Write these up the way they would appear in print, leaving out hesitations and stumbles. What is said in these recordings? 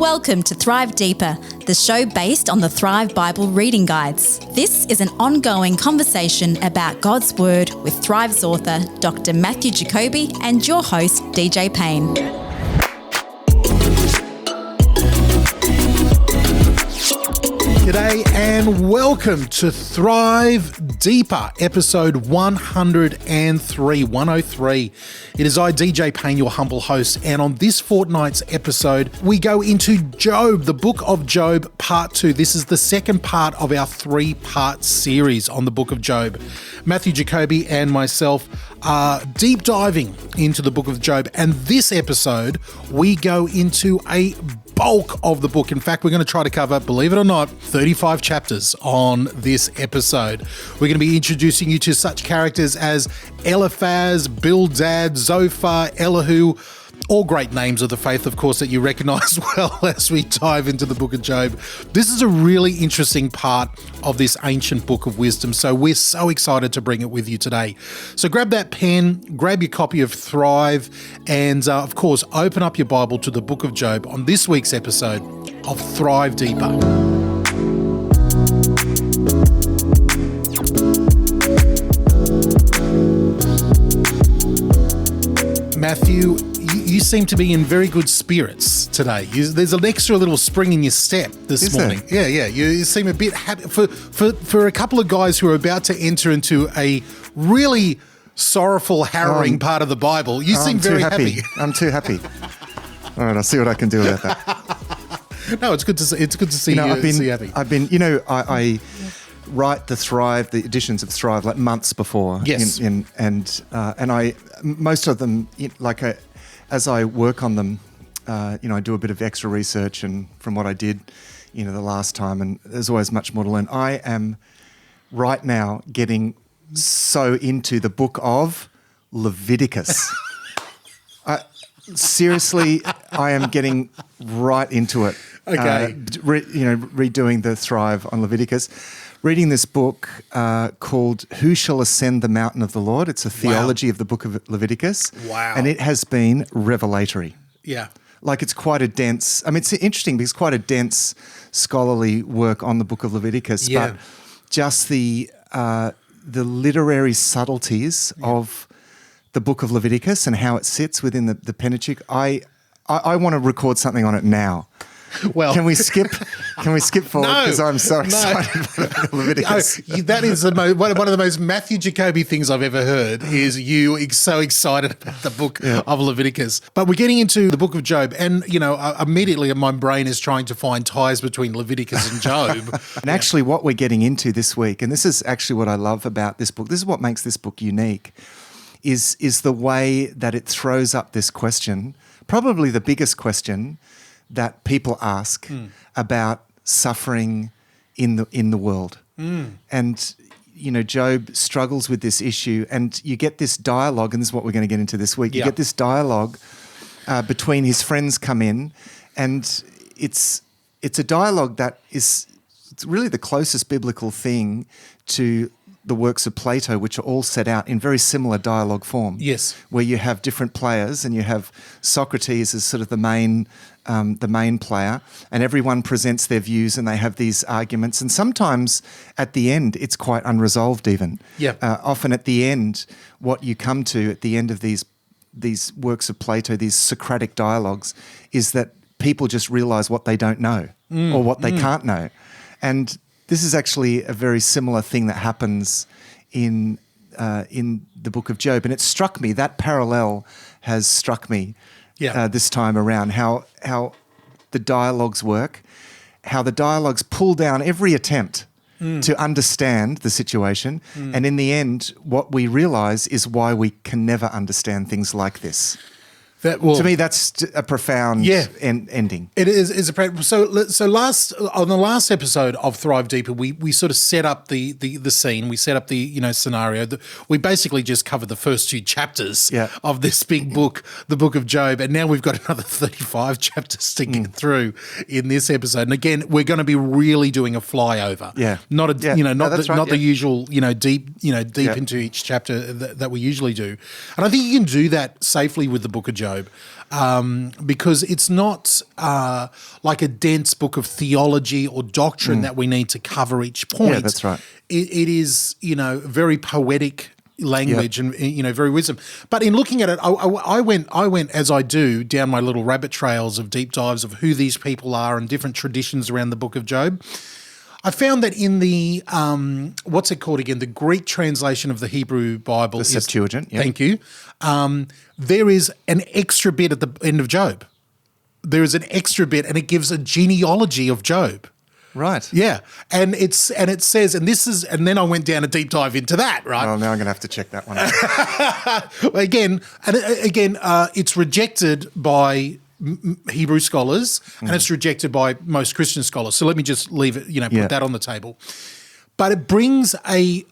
Welcome to Thrive Deeper, the show based on the Thrive Bible reading guides. This is an ongoing conversation about God's Word with Thrive's author, Dr. Matthew Jacoby, and your host, DJ Payne. G'day and welcome to Thrive Deeper, episode 103. It is I, DJ Payne, your humble host, and on this fortnight's episode, we go into Job, the book of Job, part 2. This is the second part of our 3-part series on the book of Job. Matthew Jacoby and myself are deep diving into the book of Job, and this episode, we go into a bulk of the book. In fact, we're going to try to cover, believe it or not, 35 chapters on this episode. We're going to be introducing you to such characters as Eliphaz, Bildad, Zophar, Elihu, all great names of the faith, of course, that you recognize well as we dive into the book of Job. This is a really interesting part of this ancient book of wisdom, so we're so excited to bring it with you today. So grab that pen, grab your copy of Thrive, and of course, open up your Bible to the book of Job on this week's episode of Thrive Deeper. Matthew, you seem to be in very good spirits today. There's an extra little spring in your step this morning. There? Yeah. You seem a bit happy. For a couple of guys who are about to enter into a really sorrowful, harrowing part of the Bible, you seem very happy. I'm too happy. All right, I'll see what I can do about that. No, it's good to see you happy. I write the editions of Thrive like months before. Yes. And I most of them as I work on them, I do a bit of extra research and from what I did, the last time, and there's always much more to learn. I am right now getting so into the book of Leviticus. Seriously, I am getting right into it. Okay. Redoing the Thrive on Leviticus. Reading this book called Who Shall Ascend the Mountain of the Lord? It's a theology of the book of Leviticus. Wow. And it has been revelatory. Yeah. It's quite a dense, it's interesting because it's quite a dense scholarly work on the book of Leviticus, but just the literary subtleties of the book of Leviticus and how it sits within the Pentateuch, I want to record something on it now. Well, can we skip forward? Because I'm so excited about Leviticus. That is one of the most Matthew Jacoby things I've ever heard. Is you so excited about the book of Leviticus? But we're getting into the book of Job, and immediately my brain is trying to find ties between Leviticus and Job. And actually, what we're getting into this week, and this is actually what I love about this book. This is what makes this book unique. Is the way that it throws up this question, probably the biggest question that people ask about suffering in the world. And, Job struggles with this issue, and you get this dialogue, and this is what we're going to get into this week. You get this dialogue between his friends come in, and it's a dialogue that it's really the closest biblical thing to the works of Plato, which are all set out in very similar dialogue form. Yes. Where you have different players, and you have Socrates as sort of the main player, and everyone presents their views, and they have these arguments. And sometimes at the end, it's quite unresolved even. Yeah. Often at the end, what you come to at the end of these works of Plato, these Socratic dialogues, is that people just realise what they don't know or what they can't know. And this is actually a very similar thing that happens in the book of Job. And it struck me, that parallel has struck me this time around, how the dialogues work, how the dialogues pull down every attempt to understand the situation. And in the end, what we realise is why we can never understand things like this. To me, that's a profound ending. It is so on the last episode of Thrive Deeper, we sort of set up the scene. We set up the scenario. We basically just covered the first 2 chapters of this big book, the book of Job, and now we've got another 35 chapters to get through in this episode. And again, we're going to be really doing a flyover. Not the usual deep into each chapter that we usually do. And I think you can do that safely with the book of Job. Job, because it's not like a dense book of theology or doctrine that we need to cover each point. Yeah, that's right. It is, very poetic language and very wisdom. But in looking at it, I went as I do down my little rabbit trails of deep dives of who these people are and different traditions around the book of Job. I found that in the what's it called again? The Greek translation of the Hebrew Bible, The Septuagint. Yeah. Thank you. There is an extra bit at the end of Job. There is an extra bit, and it gives a genealogy of Job. Right. Yeah, and it says, and then I went down a deep dive into that, right? Well, now I'm going to have to check that one out. Again, it's rejected by Hebrew scholars, and it's rejected by most Christian scholars. So let me just leave it, put that on the table. But it brings a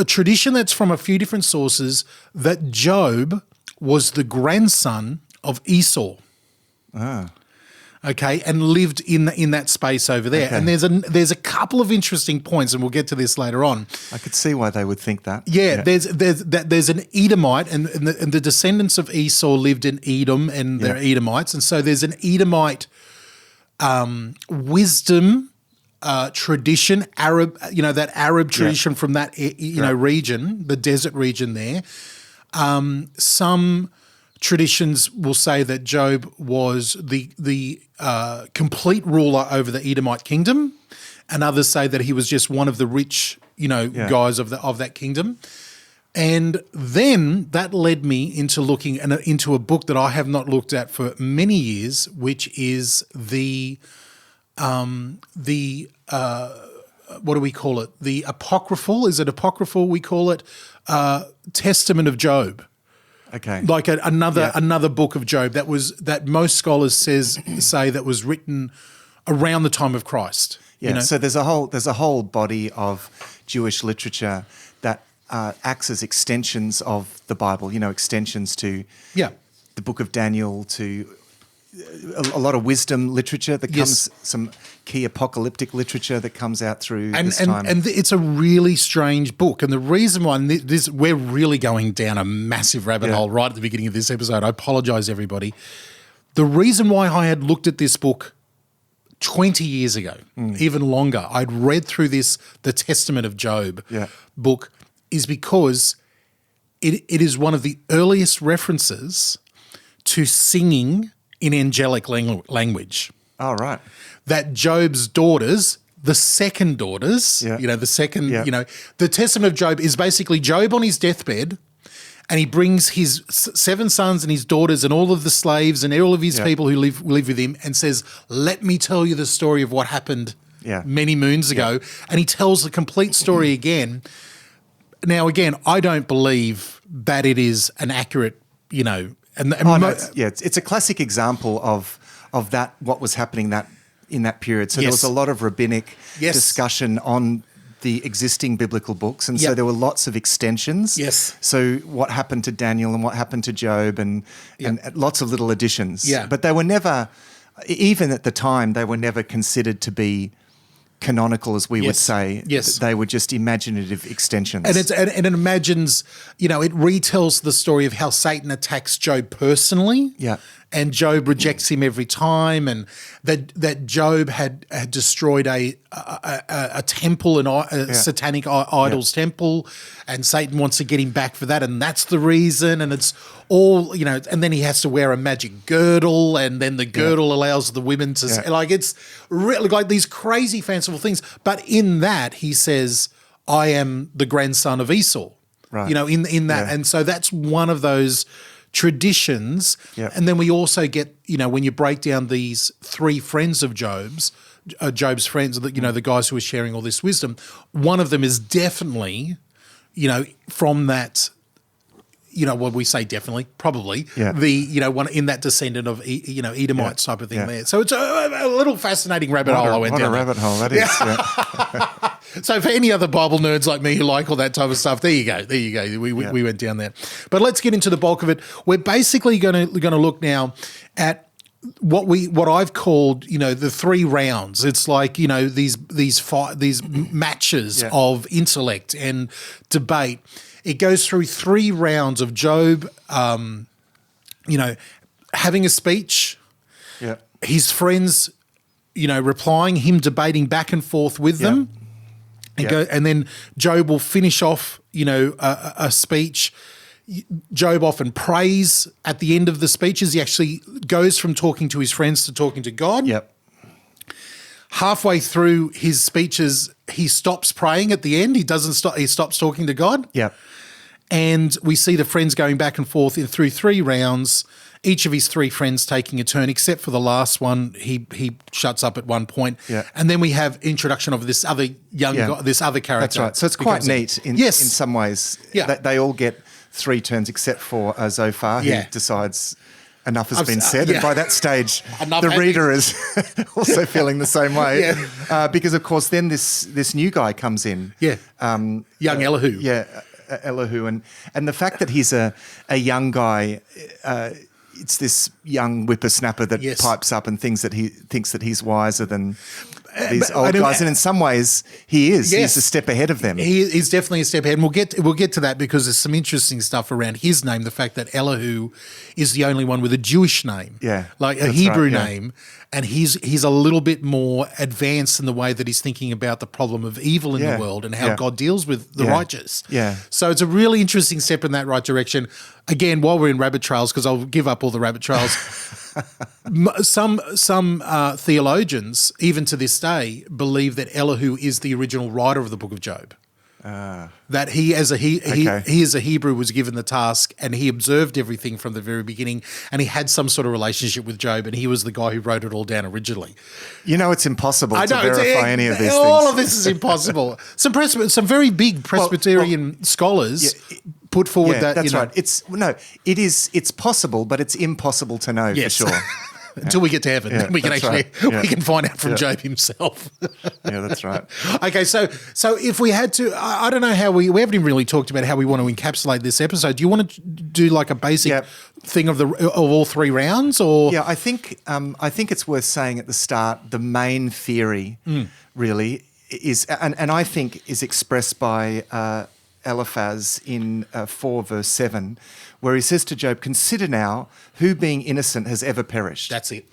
tradition that's from a few different sources that Job was the grandson of Esau. Ah. Okay, and lived in that space over there. Okay. And there's a couple of interesting points, and we'll get to this later on. I could see why they would think that. Yeah. There's an Edomite, and the descendants of Esau lived in Edom, and they're Edomites, and so there's an Edomite wisdom tradition, Arab, that Arab tradition from that region, the desert region there. Some traditions will say that Job was the complete ruler over the Edomite kingdom, and others say that he was just one of the rich, guys of that kingdom. And then that led me into looking into a book that I have not looked at for many years, which is the what do we call it? The apocryphal, is it apocryphal? We call it Testament of Job. Okay. Like another book of Job that most scholars say that was written around the time of Christ. Yeah. So there's a whole body of Jewish literature that acts as extensions of the Bible. Extensions to the book of Daniel, to a lot of wisdom literature that comes, some key apocalyptic literature that comes out through this time. And it's a really strange book. And the reason why we're really going down a massive rabbit hole right at the beginning of this episode. I apologise, everybody. The reason why I had looked at this book 20 years ago, even longer, I'd read through the Testament of Job book, is because it is one of the earliest references to singing in angelic language. Oh, right. That Job's daughters, the second daughters, the Testament of Job is basically Job on his deathbed, and he brings his 7 sons and his daughters and all of the slaves and all of his people who live with him, and says, let me tell you the story of what happened many moons ago. And he tells the complete story again. Now, again, I don't believe that it is an accurate, it's a classic example of that, what was happening in that period. So there was a lot of rabbinic discussion on the existing biblical books, and so there were lots of extensions. Yes. So what happened to Daniel and what happened to Job and lots of little additions. Yeah. But they were never, even at the time, they were never considered to be canonical, as we would say. Yes. They were just imaginative extensions. And it imagines, it retells the story of how Satan attacks Job personally. Yeah. And Job rejects him every time, and that Job had destroyed a temple, a satanic idol's temple, and Satan wants to get him back for that, and that's the reason. And it's all, and then he has to wear a magic girdle, and then the girdle allows the women to it's really like these crazy fanciful things. But in that, he says, "I am the grandson of Esau." Right. In that, and so that's one of those traditions. And then we also get, when you break down these 3 friends of Job's friends, the guys who are sharing all this wisdom, one of them is definitely, from that, what we say definitely, probably, one in that descendant of, Edomite type of thing there. So it's a little fascinating rabbit hole I went down. What a rabbit hole that is. So for any other Bible nerds like me who like all that type of stuff, there you go. We went down there. But let's get into the bulk of it. We're basically going to look now at what I've called, the 3 rounds. It's like, these matches of intellect and debate. It goes through 3 rounds of Job having a speech, Yeah. his friends, replying, him debating back and forth with them. And then Job will finish off, a speech. Job often prays at the end of the speeches. He actually goes from talking to his friends to talking to God. Yep. Halfway through his speeches, he stops praying at the end. He doesn't stop. He stops talking to God. Yep. And we see the friends going back and forth through 3 rounds, each of his 3 friends taking a turn, except for the last one. He shuts up at one point. Yeah. And then we have introduction of this other young guy, this other character. That's right. So it's quite neat in some ways. Yeah. They all get 3 turns except for Zophar, who decides enough has been said. And by that stage, the reader is also feeling the same way. Because, of course, then this new guy comes in. Yeah. Young Elihu. Yeah, Elihu. And the fact that he's a young guy, it's this young whippersnapper that pipes up and thinks that he's wiser than these old guys, and in some ways he is. Yes. He's a step ahead of them. He's definitely a step ahead, and we'll get to that because there's some interesting stuff around his name. The fact that Elihu is the only one with a Jewish name, like a Hebrew name, and he's a little bit more advanced in the way that he's thinking about the problem of evil in the world and how God deals with the righteous. Yeah. So it's a really interesting step in that right direction. Again, while we're in rabbit trails, because I'll give up all the rabbit trails. Some theologians, even to this day, believe that Elihu is the original writer of the book of Job. That he as a Hebrew was given the task, and he observed everything from the very beginning, and he had some sort of relationship with Job, and he was the guy who wrote it all down originally. It's impossible to verify any of these things. All of this is impossible. Some very big Presbyterian scholars put forward that. That's right. It's possible, but it's impossible to know for sure. Until we get to heaven, we can we can find out from Job himself. Yeah, that's right. Okay, so if we had to, I don't know how we haven't even really talked about how we want to encapsulate this episode. Do you want to do like a basic thing of all 3 rounds, or? Yeah, I think it's worth saying at the start the main theory really is, and I think is expressed by Eliphaz in 4 verse 7, where he says to Job, "Consider now who being innocent has ever perished." That's it.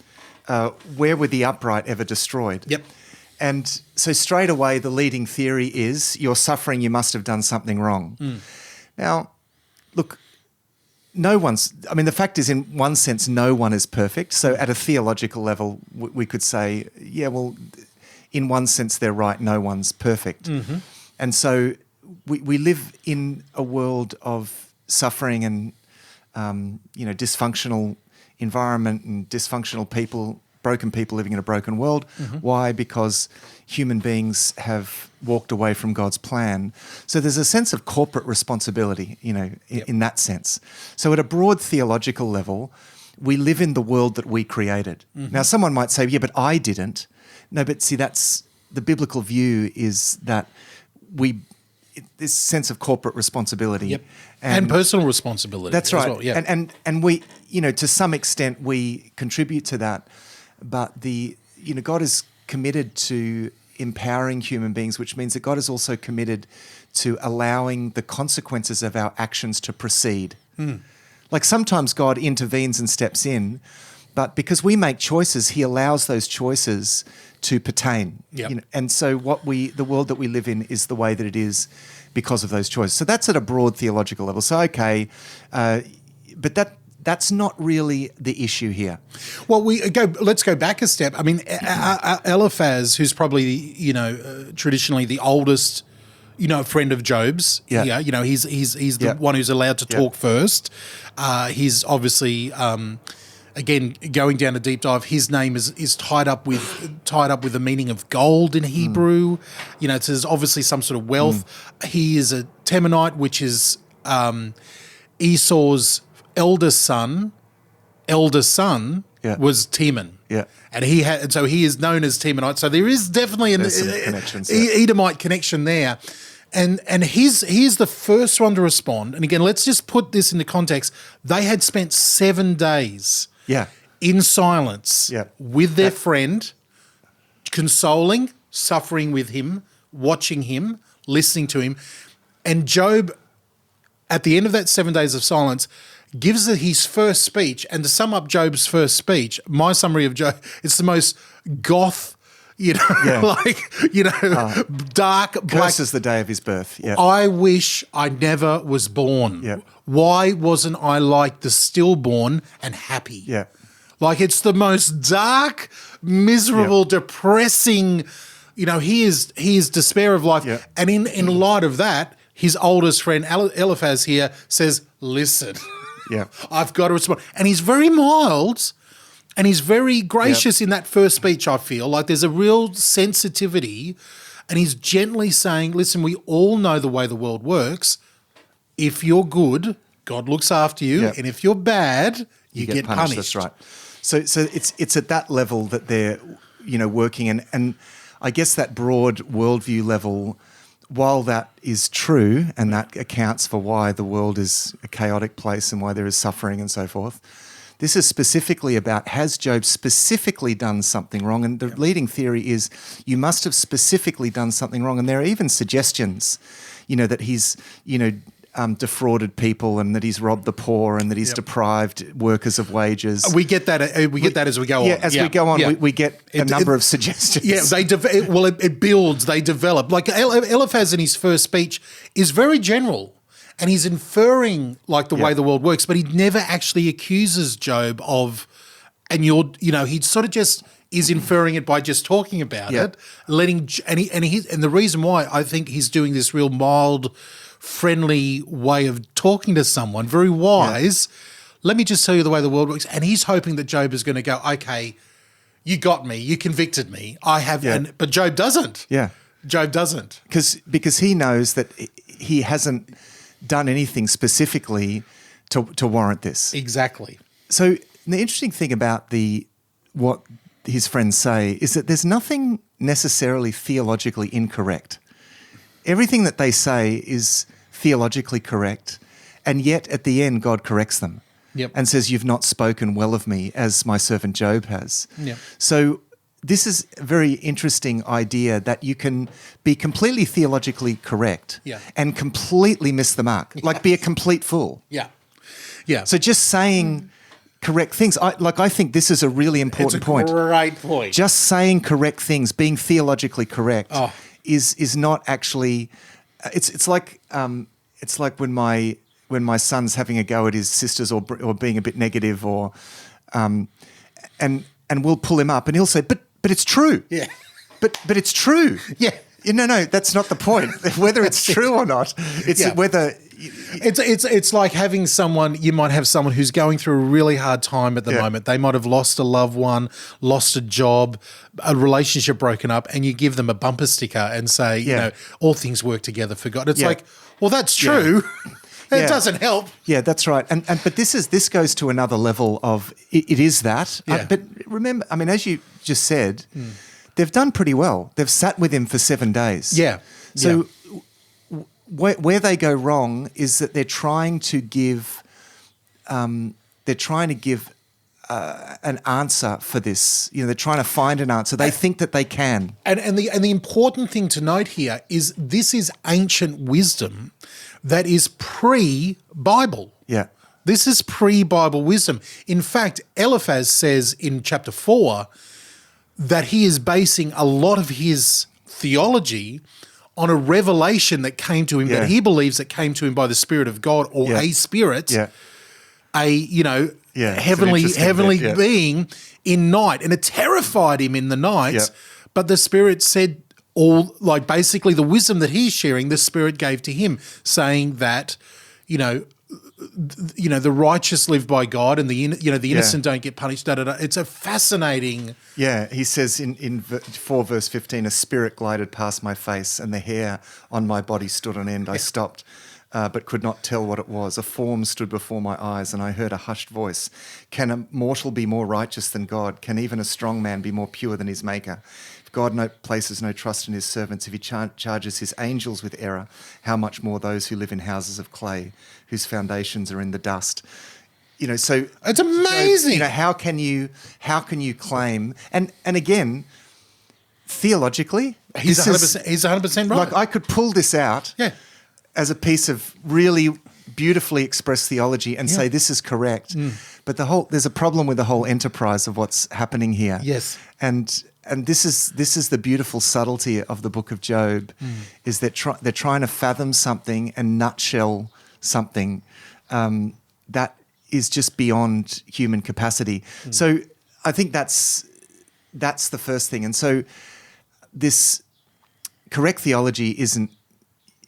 Where were the upright ever destroyed? Yep. And so straight away the leading theory is you're suffering, you must have done something wrong. Now, look, the fact is, in one sense, no one is perfect. So at a theological level, we could say, in one sense they're right, no one's perfect. Mm-hmm. And so we live in a world of suffering and dysfunctional environment and dysfunctional people, broken people living in a broken world. Mm-hmm. Why? Because human beings have walked away from God's plan. So there's a sense of corporate responsibility, in that sense. So at a broad theological level, we live in the world that we created. Mm-hmm. Now, someone might say, but I didn't. No, but see, that's the biblical view, is that this sense of corporate responsibility and personal responsibility. That's right. As well, yeah. And we, to some extent, we contribute to that. But God is committed to empowering human beings, which means that God is also committed to allowing the consequences of our actions to proceed. Like sometimes God intervenes and steps in, but because we make choices, He allows those choices to pertain. Yep. And so the world that we live in is the way that it is because of those choices. So that's at a broad theological level. So but that's not really the issue here. Well, let's go back a step. I mean, Eliphaz, who's probably traditionally the oldest, friend of Job's. Yeah. He's the one who's allowed to talk first. He's obviously. Again, going down a deep dive, his name is tied up with the meaning of gold in Hebrew. There's obviously some sort of wealth. He is a Temanite, which is Esau's elder son was Teman. Yeah. And so he is known as Temanite. So there is definitely an Edomite connection there. And he's the first one to respond. And again, let's just put this into context. They had spent 7 days in silence with their friend, consoling, suffering with him, watching him, listening to him. And Job, at the end of that 7 days of silence, gives it his first speech. And to sum up Job's first speech, my summary of Job, it's the most goth, dark, black. Curses the day of his birth. Yeah. I wish I never was born. Yeah. Why wasn't I like the stillborn and happy? Yeah. Like, it's the most dark, miserable, depressing, he is despair of life. Yeah. And in light of that, his oldest friend, Eliphaz here, says, listen, I've got to respond. And he's very mild and he's very gracious in that first speech, I feel. Like, there's a real sensitivity, and he's gently saying, listen, we all know the way the world works. If you're good, God looks after you. And if you're bad, you get punished. That's right. So it's at that level that they're, working. And I guess that broad worldview level, while that is true and that accounts for why the world is a chaotic place and why there is suffering and so forth, this is specifically about, has Job specifically done something wrong? And the leading theory is you must have specifically done something wrong. And there are even suggestions, that he's, defrauded people and that he's robbed the poor and that he's deprived workers of wages. We get that. We get that as we go on. As we go on, we get a number of suggestions. Yeah, it builds. They develop. Like Eliphaz in his first speech is very general, and he's inferring like the way the world works, but he never actually accuses Job of. And he sort of just is inferring it by just talking about it, and the reason why I think he's doing this real mild, friendly way of talking to someone, very wise. Let me just tell you the way the world works. And he's hoping that Job is going to go, okay, you got me, you convicted me, I have, but Job doesn't. Yeah. Job doesn't. Because he knows that he hasn't done anything specifically to warrant this. Exactly. So the interesting thing about what his friends say is that there's nothing necessarily theologically incorrect. Everything that they say is theologically correct, and yet at the end God corrects them and says, you've not spoken well of me as my servant Job has. So this is a very interesting idea that you can be completely theologically correct and completely miss the mark, like be a complete fool. Yeah. So just saying correct things, I think this is a really important point. It's a great point. Just saying correct things, being theologically correct is not actually. It's like when my son's having a go at his sisters or being a bit negative and we'll pull him up and he'll say, but it's true. Yeah. But it's true. Yeah. No, that's not the point. Whether it's true or not, it's whether. It's like having someone, you might have someone who's going through a really hard time at the moment. They might have lost a loved one, lost a job, a relationship broken up, and you give them a bumper sticker and say, all things work together for God. It's like, well, that's true. It doesn't help. Yeah, that's right. But this goes to another level of, it is that. But remember, I mean, as you just said, they've done pretty well. They've sat with him for 7 days. Yeah. So where they go wrong is that they're trying to give an answer for this. They're trying to find an answer. They think that they can. And the important thing to note here is this is ancient wisdom that is pre-Bible. Yeah. This is pre-Bible wisdom. In fact, Eliphaz says in chapter 4 that he is basing a lot of his theology on a revelation that came to him that he believes that came to him by the Spirit of God or a spirit, heavenly being in night, and it terrified him in the night. Yeah. But the Spirit said basically the wisdom that he's sharing, the Spirit gave to him, saying that, the righteous live by God, and the innocent don't get punished. It's a fascinating. Yeah, he says in 4 verse 15, a spirit glided past my face, and the hair on my body stood on end. I stopped, but could not tell what it was. A form stood before my eyes, and I heard a hushed voice. Can a mortal be more righteous than God? Can even a strong man be more pure than his maker? God places no trust in his servants. If he charges his angels with error, how much more those who live in houses of clay, whose foundations are in the dust? So it's amazing. So, how can you claim? And again, theologically, he's 100% right. Like I could pull this out, as a piece of really beautifully express theology and say this is correct. But there's a problem with the whole enterprise of what's happening here. Yes. And this is the beautiful subtlety of the book of Job, is that they're trying to fathom something and nutshell something that is just beyond human capacity. So I think that's the first thing. And so this correct theology isn't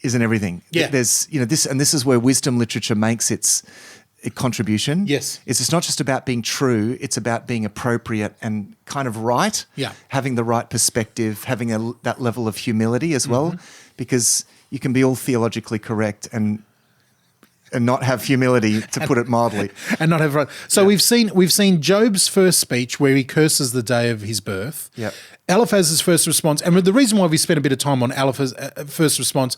everything. Yeah. There's this, and this is where wisdom literature makes its contribution. Yes. It's not just about being true, it's about being appropriate and kind of right. Yeah. Having the right perspective, having that level of humility as well, because you can be all theologically correct and not have humility, to put it mildly. And not have so we've seen Job's first speech where he curses the day of his birth. Yeah. Eliphaz's first response, and the reason why we spent a bit of time on Eliphaz's first response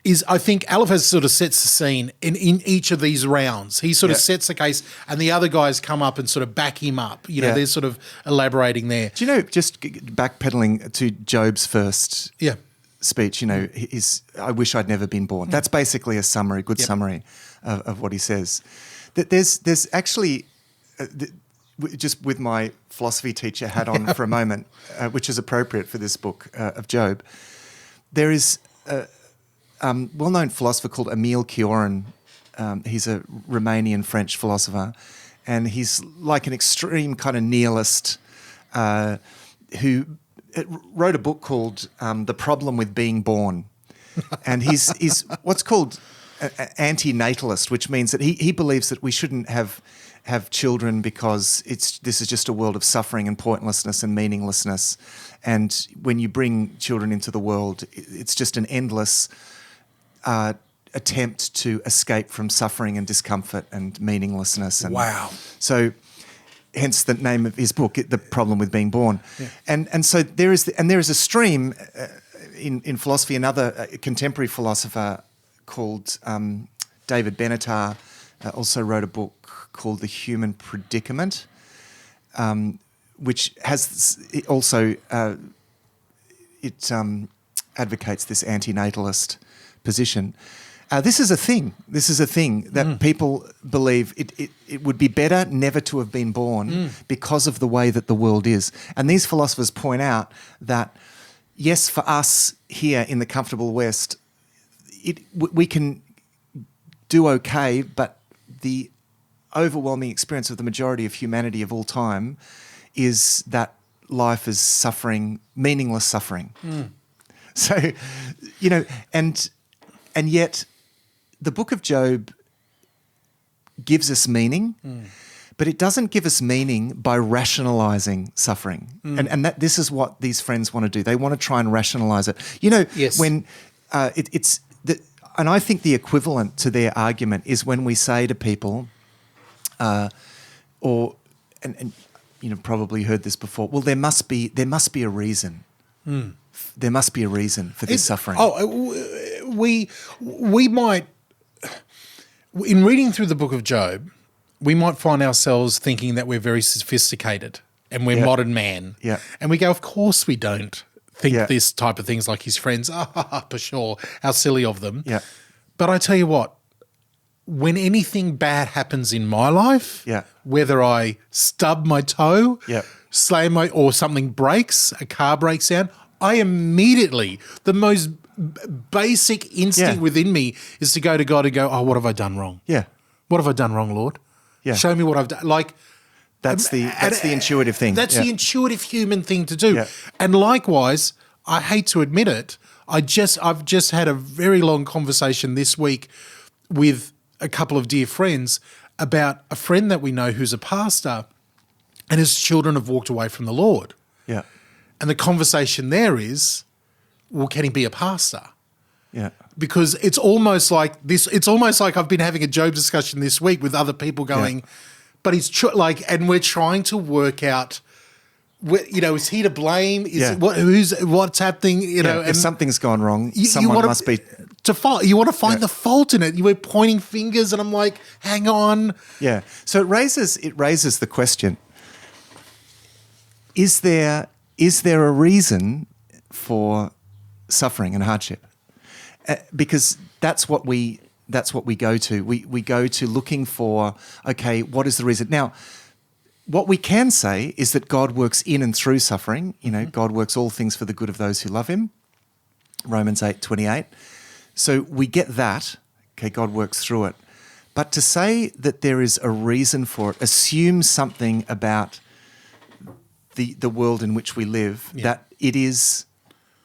is I think Eliphaz sort of sets the scene in each of these rounds. He sort of sets the case, and the other guys come up and sort of back him up. They're sort of elaborating there. Do you know, just backpedaling to Job's first speech, I wish I'd never been born. That's basically a summary, summary of what he says. That there's actually, just with my philosophy teacher hat on for a moment, which is appropriate for this book of Job, there is a well-known philosopher called Emile Cioran. He's a Romanian French philosopher, and he's like an extreme kind of nihilist who wrote a book called The Problem with Being Born. And he's what's called anti-natalist, which means that he believes that we shouldn't have children because this is just a world of suffering and pointlessness and meaninglessness. And when you bring children into the world, it's just an endless attempt to escape from suffering and discomfort and meaninglessness. And wow. So hence the name of his book, The Problem with Being Born. Yeah. And so there is a stream in philosophy. Another contemporary philosopher called David Benatar also wrote a book called The Human Predicament, which has also it advocates this anti-natalist position. This is a thing. This is a thing that people believe it would be better never to have been born because of the way that the world is. And these philosophers point out that, yes, for us here in the comfortable West, we can do okay, but the overwhelming experience of the majority of humanity of all time is that life is suffering, meaningless suffering. So, and yet the book of Job gives us meaning, but it doesn't give us meaning by rationalizing suffering. And this is what these friends want to do. They want to try and rationalize it. Yes. When and I think the equivalent to their argument is when we say to people, and probably heard this before, well, there must be a reason. There must be a reason for this suffering. We might, in reading through the book of Job, we might find ourselves thinking that we're very sophisticated and we're modern man. Yeah. And we go, of course we don't think this type of things like his friends. For sure. How silly of them. Yeah. But I tell you what, when anything bad happens in my life, whether I stub my toe, or something breaks, a car breaks down, I immediately, the most basic instinct within me is to go to God and go, oh, what have I done wrong? Yeah. What have I done wrong, Lord? Yeah. Show me what I've done. Like, that's the intuitive thing. That's the intuitive human thing to do. Yeah. And likewise, I hate to admit it, I've just had a very long conversation this week with a couple of dear friends about a friend that we know who's a pastor and his children have walked away from the Lord. Yeah. And the conversation there is, well, can he be a pastor? Yeah. Because it's almost like this. It's almost like I've been having a Job discussion this week with other people going, but he's and we're trying to work out, is he to blame? What's happening? And if something's gone wrong, someone must be to fault. You want to find the fault in it. You were pointing fingers, and I'm like, hang on. Yeah. So it raises the question: Is there a reason for suffering and hardship? Because that's what we that's what we go to. We go to looking for, okay, what is the reason? Now, what we can say is that God works in and through suffering. You know, God works all things for the good of those who love him. Romans 8:28. So we get that. Okay, God works through it. But to say that there is a reason for it assumes something about the world in which we live, that it is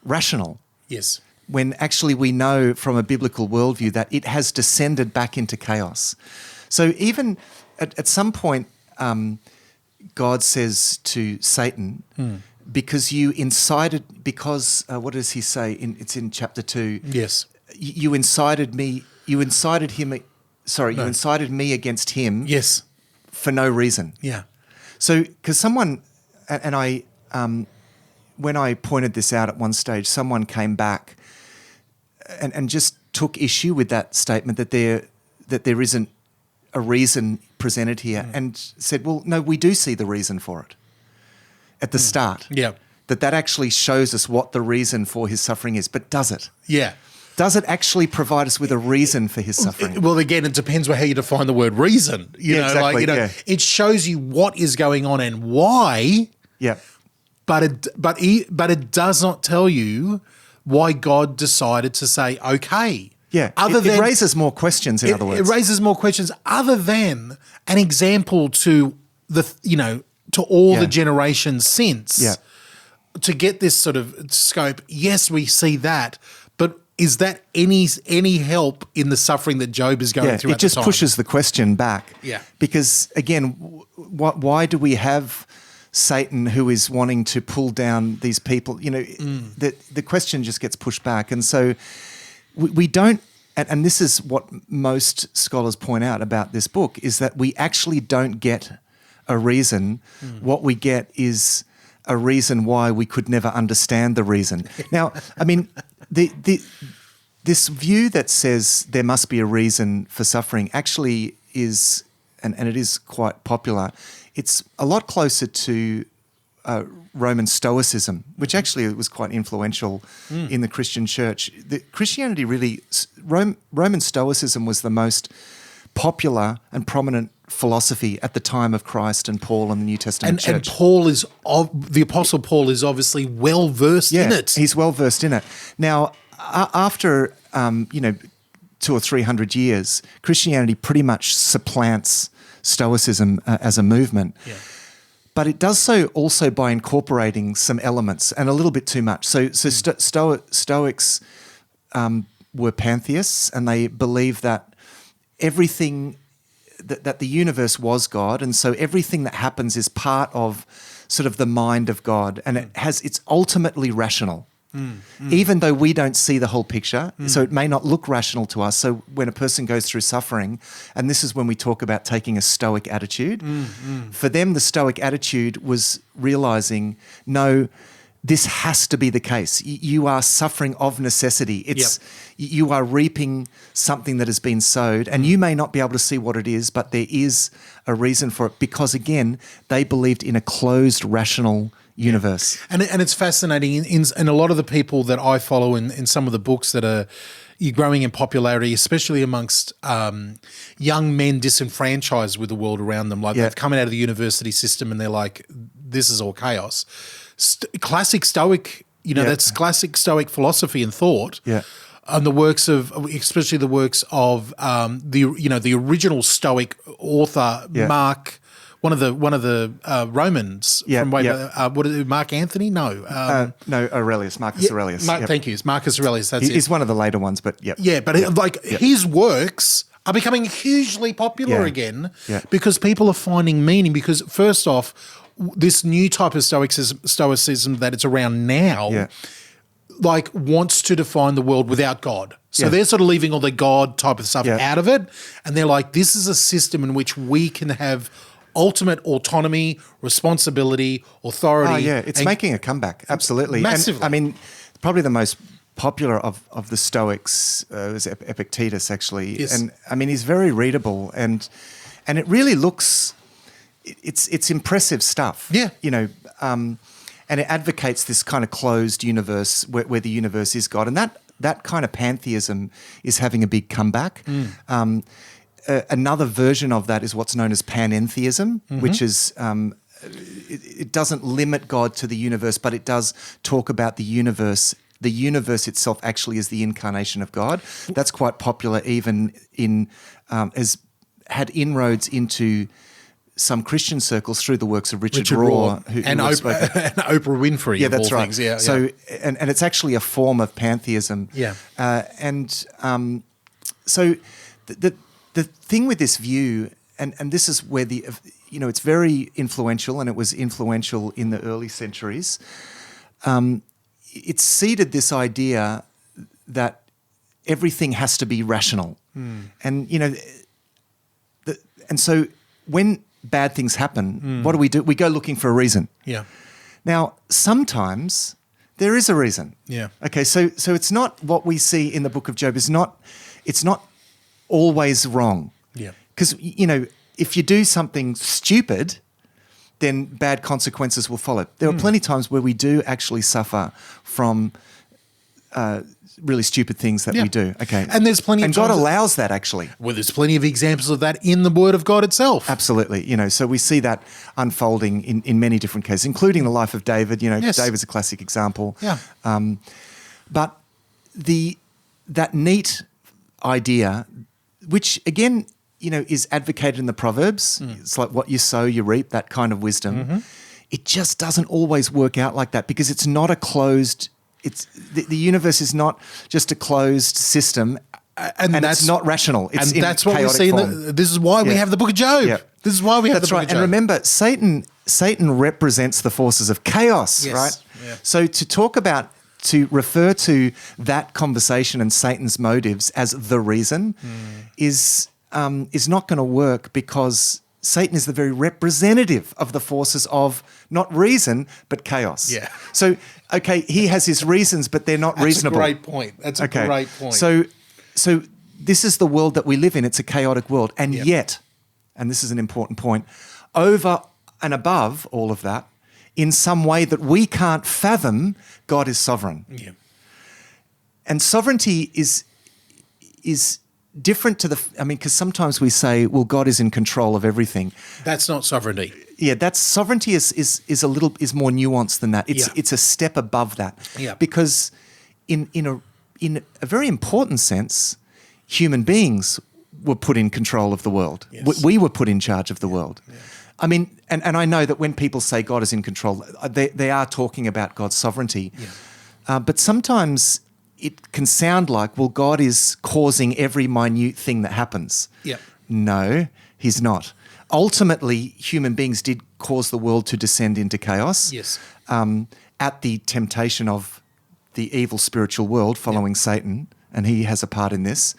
rational. Yes. When actually we know from a biblical worldview that it has descended back into chaos. So even at some point, God says to Satan, because you incited, what does he say? It's in chapter 2. Yes. You incited me, you incited me against him. Yes. For no reason. Yeah. So, because someone, and I, when I pointed this out at one stage, someone came back and just took issue with that statement that there isn't a reason presented here, and said, well, no, we do see the reason for it at the start. Yeah. That actually shows us what the reason for his suffering is. But does it? Yeah. Does it actually provide us with a reason for his suffering? Well, again, it depends on how you define the word reason. It shows you what is going on and why. Yeah. But it does not tell you why God decided to say okay. Yeah. It raises more questions. In other words, it raises more questions other than an example to to all the generations since. Yeah. To get this sort of scope, yes, we see that, but is that any help in the suffering that Job is going through? It just pushes the question back. Yeah. Because again, why do we have Satan who is wanting to pull down these people? You know, the question just gets pushed back, and so we don't. And this is what most scholars point out about this book, is that we actually don't get a reason. What we get is a reason why we could never understand the reason. Now, I mean, this view that says there must be a reason for suffering actually is, and it is quite popular, it's a lot closer to Roman Stoicism, which actually was quite influential in the Christian church. Christianity really, Roman Stoicism was the most popular and prominent philosophy at the time of Christ and Paul and the New Testament church. And the Apostle Paul is obviously well versed in it. He's well versed in it. Now, after 200 or 300 years, Christianity pretty much supplants Stoicism as a movement. Yeah. But it does so also by incorporating some elements, and a little bit too much. So Stoics were pantheists, and they believed that everything, that the universe was God, and so everything that happens is part of sort of the mind of God, and it's ultimately rational. Even though we don't see the whole picture, so it may not look rational to us. So when a person goes through suffering, and this is when we talk about taking a Stoic attitude, for them the Stoic attitude was realizing, no, this has to be the case. You are suffering of necessity. You are reaping something that has been sowed, and you may not be able to see what it is, but there is a reason for it, because again, they believed in a closed, rational universe. And it's fascinating in a lot of the people that I follow in some of the books that are growing in popularity, especially amongst young men disenfranchised with the world around them. Like they've come out of the university system and they're like, this is all chaos. Classic Stoic, that's classic Stoic philosophy and thought. Yeah. And especially the works of the original Stoic author, Mark. One of the Romans from way back. What is it, Mark Antony? No, no, Aurelius, Marcus Aurelius. Thank you, it's Marcus Aurelius. That's He's one of the later ones, but his works are becoming hugely popular again because people are finding meaning. Because first off, this new type of stoicism that it's around now, wants to define the world without God. So they're sort of leaving all the God type of stuff out of it, and they're like, this is a system in which we can have ultimate autonomy, responsibility, authority. Oh, yeah, it's making a comeback, absolutely. Massively. And, I mean, probably the most popular of the Stoics was Epictetus, actually. Yes. And, I mean, he's very readable, and it really looks, it's impressive stuff. Yeah. And it advocates this kind of closed universe where the universe is God. And that kind of pantheism is having a big comeback. Another version of that is what's known as panentheism, which is it doesn't limit God to the universe, but it does talk about the universe. The universe itself actually is the incarnation of God. That's quite popular, even has had inroads into some Christian circles through the works of Richard Rohr and Oprah Winfrey. Yeah, of that's all right. Things. Yeah, so, and it's actually a form of pantheism. Yeah. So the thing with this view, and this is where it's very influential, and it was influential in the early centuries. It's seeded this idea that everything has to be rational, and and so when bad things happen, what do? We go looking for a reason. Yeah. Now, sometimes there is a reason. Yeah. Okay, so it's not what we see in the book of Job. It's not always wrong. Yeah. Because, if you do something stupid, then bad consequences will follow. There are plenty of times where we do actually suffer from really stupid things that we do. Okay. And there's plenty of And God times allows that actually. Well, there's plenty of examples of that in the Word of God itself. Absolutely. So we see that unfolding in many different cases, including the life of David. Yes. David's a classic example. Yeah. But that neat idea, which again, is advocated in the Proverbs. It's like what you sow, you reap, that kind of wisdom. It just doesn't always work out like that because it's not a closed. The universe is not just a closed system, and it's not rational. It's and that's what we see. This is why we have the Book of Job. Yeah. This is why we have That's the Book right. of Job. And remember, Satan represents the forces of chaos, Yes. right? Yeah. So to refer to that conversation and Satan's motives as the reason is not going to work because Satan is the very representative of the forces of not reason, but chaos. Yeah. So, okay, he has his reasons, but they're not reasonable. That's a great point. That's a great point. So this is the world that we live in. It's a chaotic world. And yet, and this is an important point, over and above all of that, in some way that we can't fathom, God is sovereign. Yeah. And sovereignty is different to because sometimes we say, well, God is in control of everything. That's not sovereignty. Yeah, sovereignty is more nuanced than that. It's a step above that. Yeah. Because in a very important sense, human beings were put in control of the world. Yes. We were put in charge of the world. Yeah. I mean, and I know that when people say God is in control, they are talking about God's sovereignty. Yeah. But sometimes it can sound like, well, God is causing every minute thing that happens. Yeah. No, he's not. Ultimately, human beings did cause the world to descend into chaos. Yes. At the temptation of the evil spiritual world following Satan, and he has a part in this.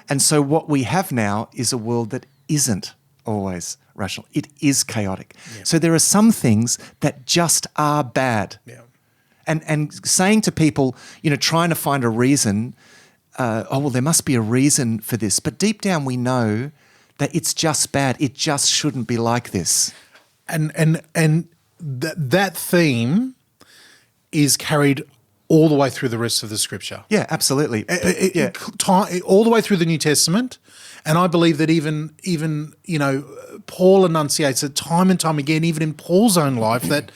And so what we have now is a world that isn't always rational. It is chaotic. Yeah. So there are some things that just are bad. Yeah. And saying to people, trying to find a reason, there must be a reason for this. But deep down we know that it's just bad. It just shouldn't be like this. And that theme is carried all the way through the rest of the Scripture. Yeah, absolutely. All the way through the New Testament. And I believe that even Paul enunciates it time and time again, even in Paul's own life, that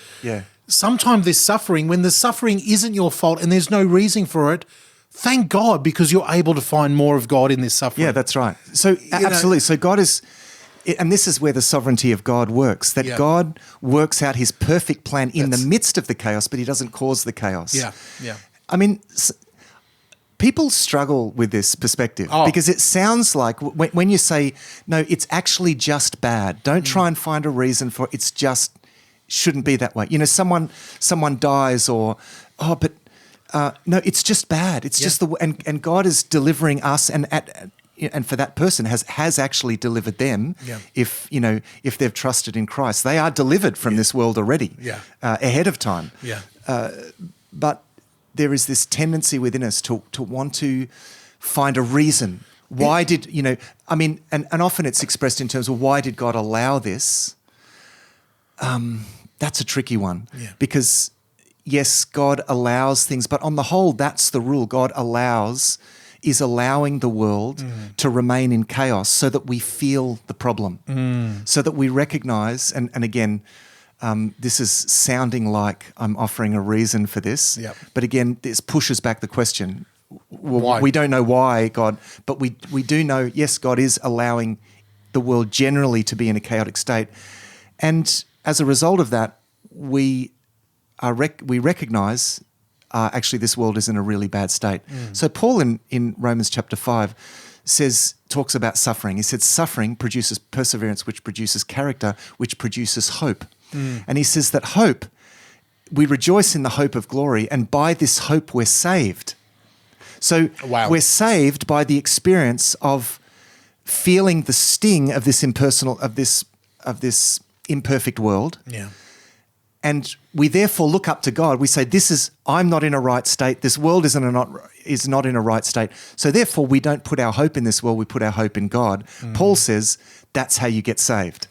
sometimes there's suffering. When the suffering isn't your fault and there's no reason for it, thank God, because you're able to find more of God in this suffering. Yeah, that's right. So absolutely. So God is, and this is where the sovereignty of God works, that God works out his perfect plan in the midst of the chaos, but he doesn't cause the chaos. Yeah, yeah. I mean, people struggle with this perspective because it sounds like when you say, no, it's actually just bad. Don't try and find a reason for it. It's just shouldn't be that way. Someone dies or, no, it's just bad. It's just and God is delivering us and for that person has actually delivered them. Yeah. If they've trusted in Christ, they are delivered from this world already. Yeah. Ahead of time. Yeah. But there is this tendency within us to want to find a reason. Why did and often it's expressed in terms of why did God allow this? That's a tricky one because yes, God allows things, but on the whole, that's the rule. God is allowing the world to remain in chaos so that we feel the problem, so that we recognize, and again, this is sounding like I'm offering a reason for this, but again, this pushes back the question. Well, why? We don't know why, God, but we do know, yes, God is allowing the world generally to be in a chaotic state. And as a result of that, we recognize actually this world is in a really bad state. So Paul in Romans chapter 5 talks about suffering. He said suffering produces perseverance, which produces character, which produces hope. And he says that hope, we rejoice in the hope of glory, and by this hope we're saved. So we're saved by the experience of feeling the sting of this impersonal, of this imperfect world. Yeah. And we therefore look up to God. We say, I'm not in a right state. This world is not in a right state. So therefore we don't put our hope in this world. We put our hope in God. Paul says that's how you get saved.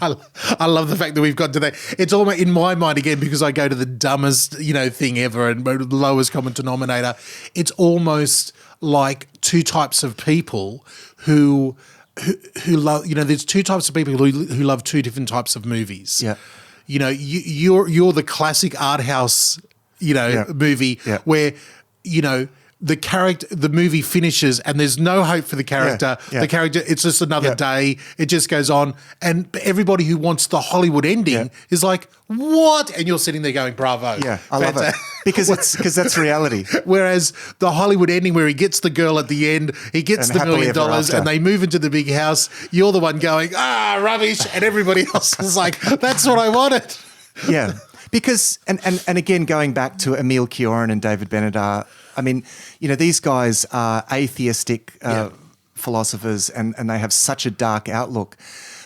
I love the fact that we've got to that. It's almost in my mind again, because I go to the dumbest, thing ever and the lowest common denominator. It's almost like two types of people who love, there's two types of people who love two different types of movies. Yeah. You're the classic art house, movie where, the movie finishes and there's no hope for the character. Yeah. The character, it's just another day. It just goes on. And everybody who wants the Hollywood ending is like, what? And you're sitting there going, bravo. Yeah, I love it. Because that's reality. Whereas the Hollywood ending where he gets the girl at the end, he gets the $1 million and they move into the big house, you're the one going, rubbish. And everybody else is like, that's what I wanted. Yeah. Because, and again, going back to Emile Cioran and David Benedar, I mean, these guys are atheistic philosophers and they have such a dark outlook.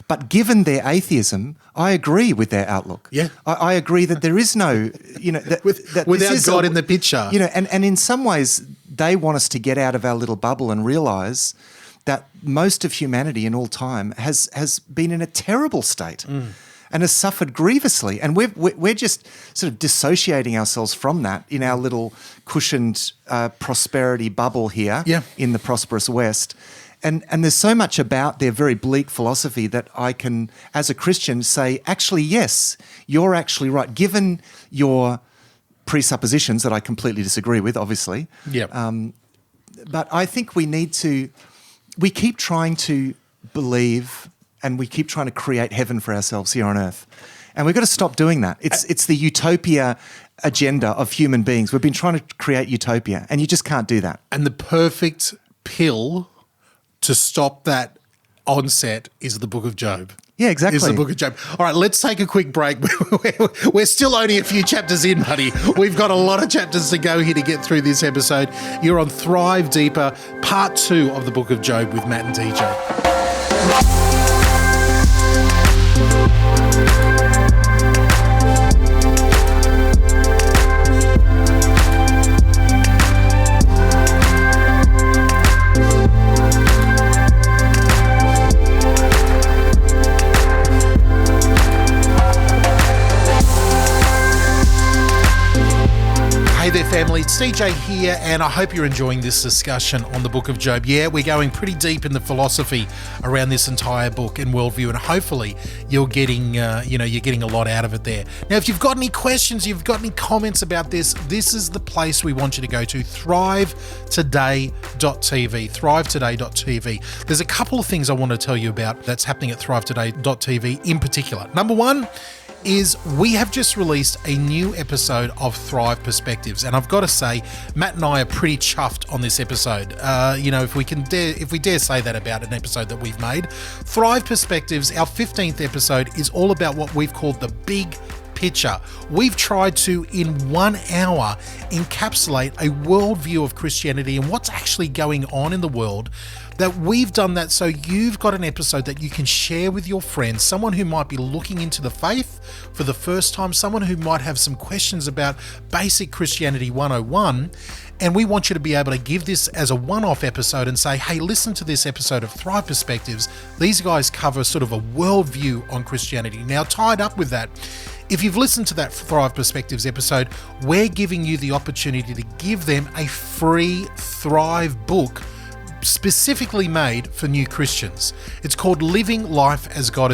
But given their atheism, I agree with their outlook. Yeah. I agree that there is no, without God in the picture. And in some ways, they want us to get out of our little bubble and realise that most of humanity in all time has been in a terrible state. And has suffered grievously. And we're just sort of dissociating ourselves from that in our little cushioned prosperity bubble here in the prosperous West. And there's so much about their very bleak philosophy that I can, as a Christian, say, actually, yes, you're actually right. Given your presuppositions that I completely disagree with, obviously. But I think we keep trying to believe and we keep trying to create heaven for ourselves here on earth. And we've got to stop doing that. It's the utopia agenda of human beings. We've been trying to create utopia, and you just can't do that. And the perfect pill to stop that onset is the Book of Job. Yeah, exactly. Is the Book of Job. All right, let's take a quick break. We're still only a few chapters in, buddy. We've got a lot of chapters to go here to get through this episode. You're on Thrive Deeper, part 2 of the Book of Job with Matt and DJ. Hey there, family. It's DJ here, and I hope you're enjoying this discussion on the Book of Job. Yeah, we're going pretty deep in the philosophy around this entire book and worldview, and hopefully you're getting, you're getting a lot out of it there. Now, if you've got any questions, you've got any comments about this is the place we want you to go to: thrivetoday.tv. Thrivetoday.tv. There's a couple of things I want to tell you about that's happening at thrivetoday.tv in particular. Number one is we have just released a new episode of Thrive Perspectives, and I've got to say, Matt and I are pretty chuffed on this episode. If we dare say that about an episode that we've made. Thrive Perspectives, our 15th episode, is all about what we've called the big picture. We've tried to, in 1 hour, encapsulate a worldview of Christianity and what's actually going on in the world. That we've done that so you've got an episode that you can share with your friends, someone who might be looking into the faith for the first time, someone who might have some questions about basic Christianity 101. And we want you to be able to give this as a one-off episode and say, hey, listen to this episode of Thrive Perspectives. These guys cover sort of a worldview on Christianity. Now, tied up with that if you've listened to that Thrive Perspectives episode, we're giving you the opportunity to give them a free Thrive book specifically made for new Christians. It's called Living Life as God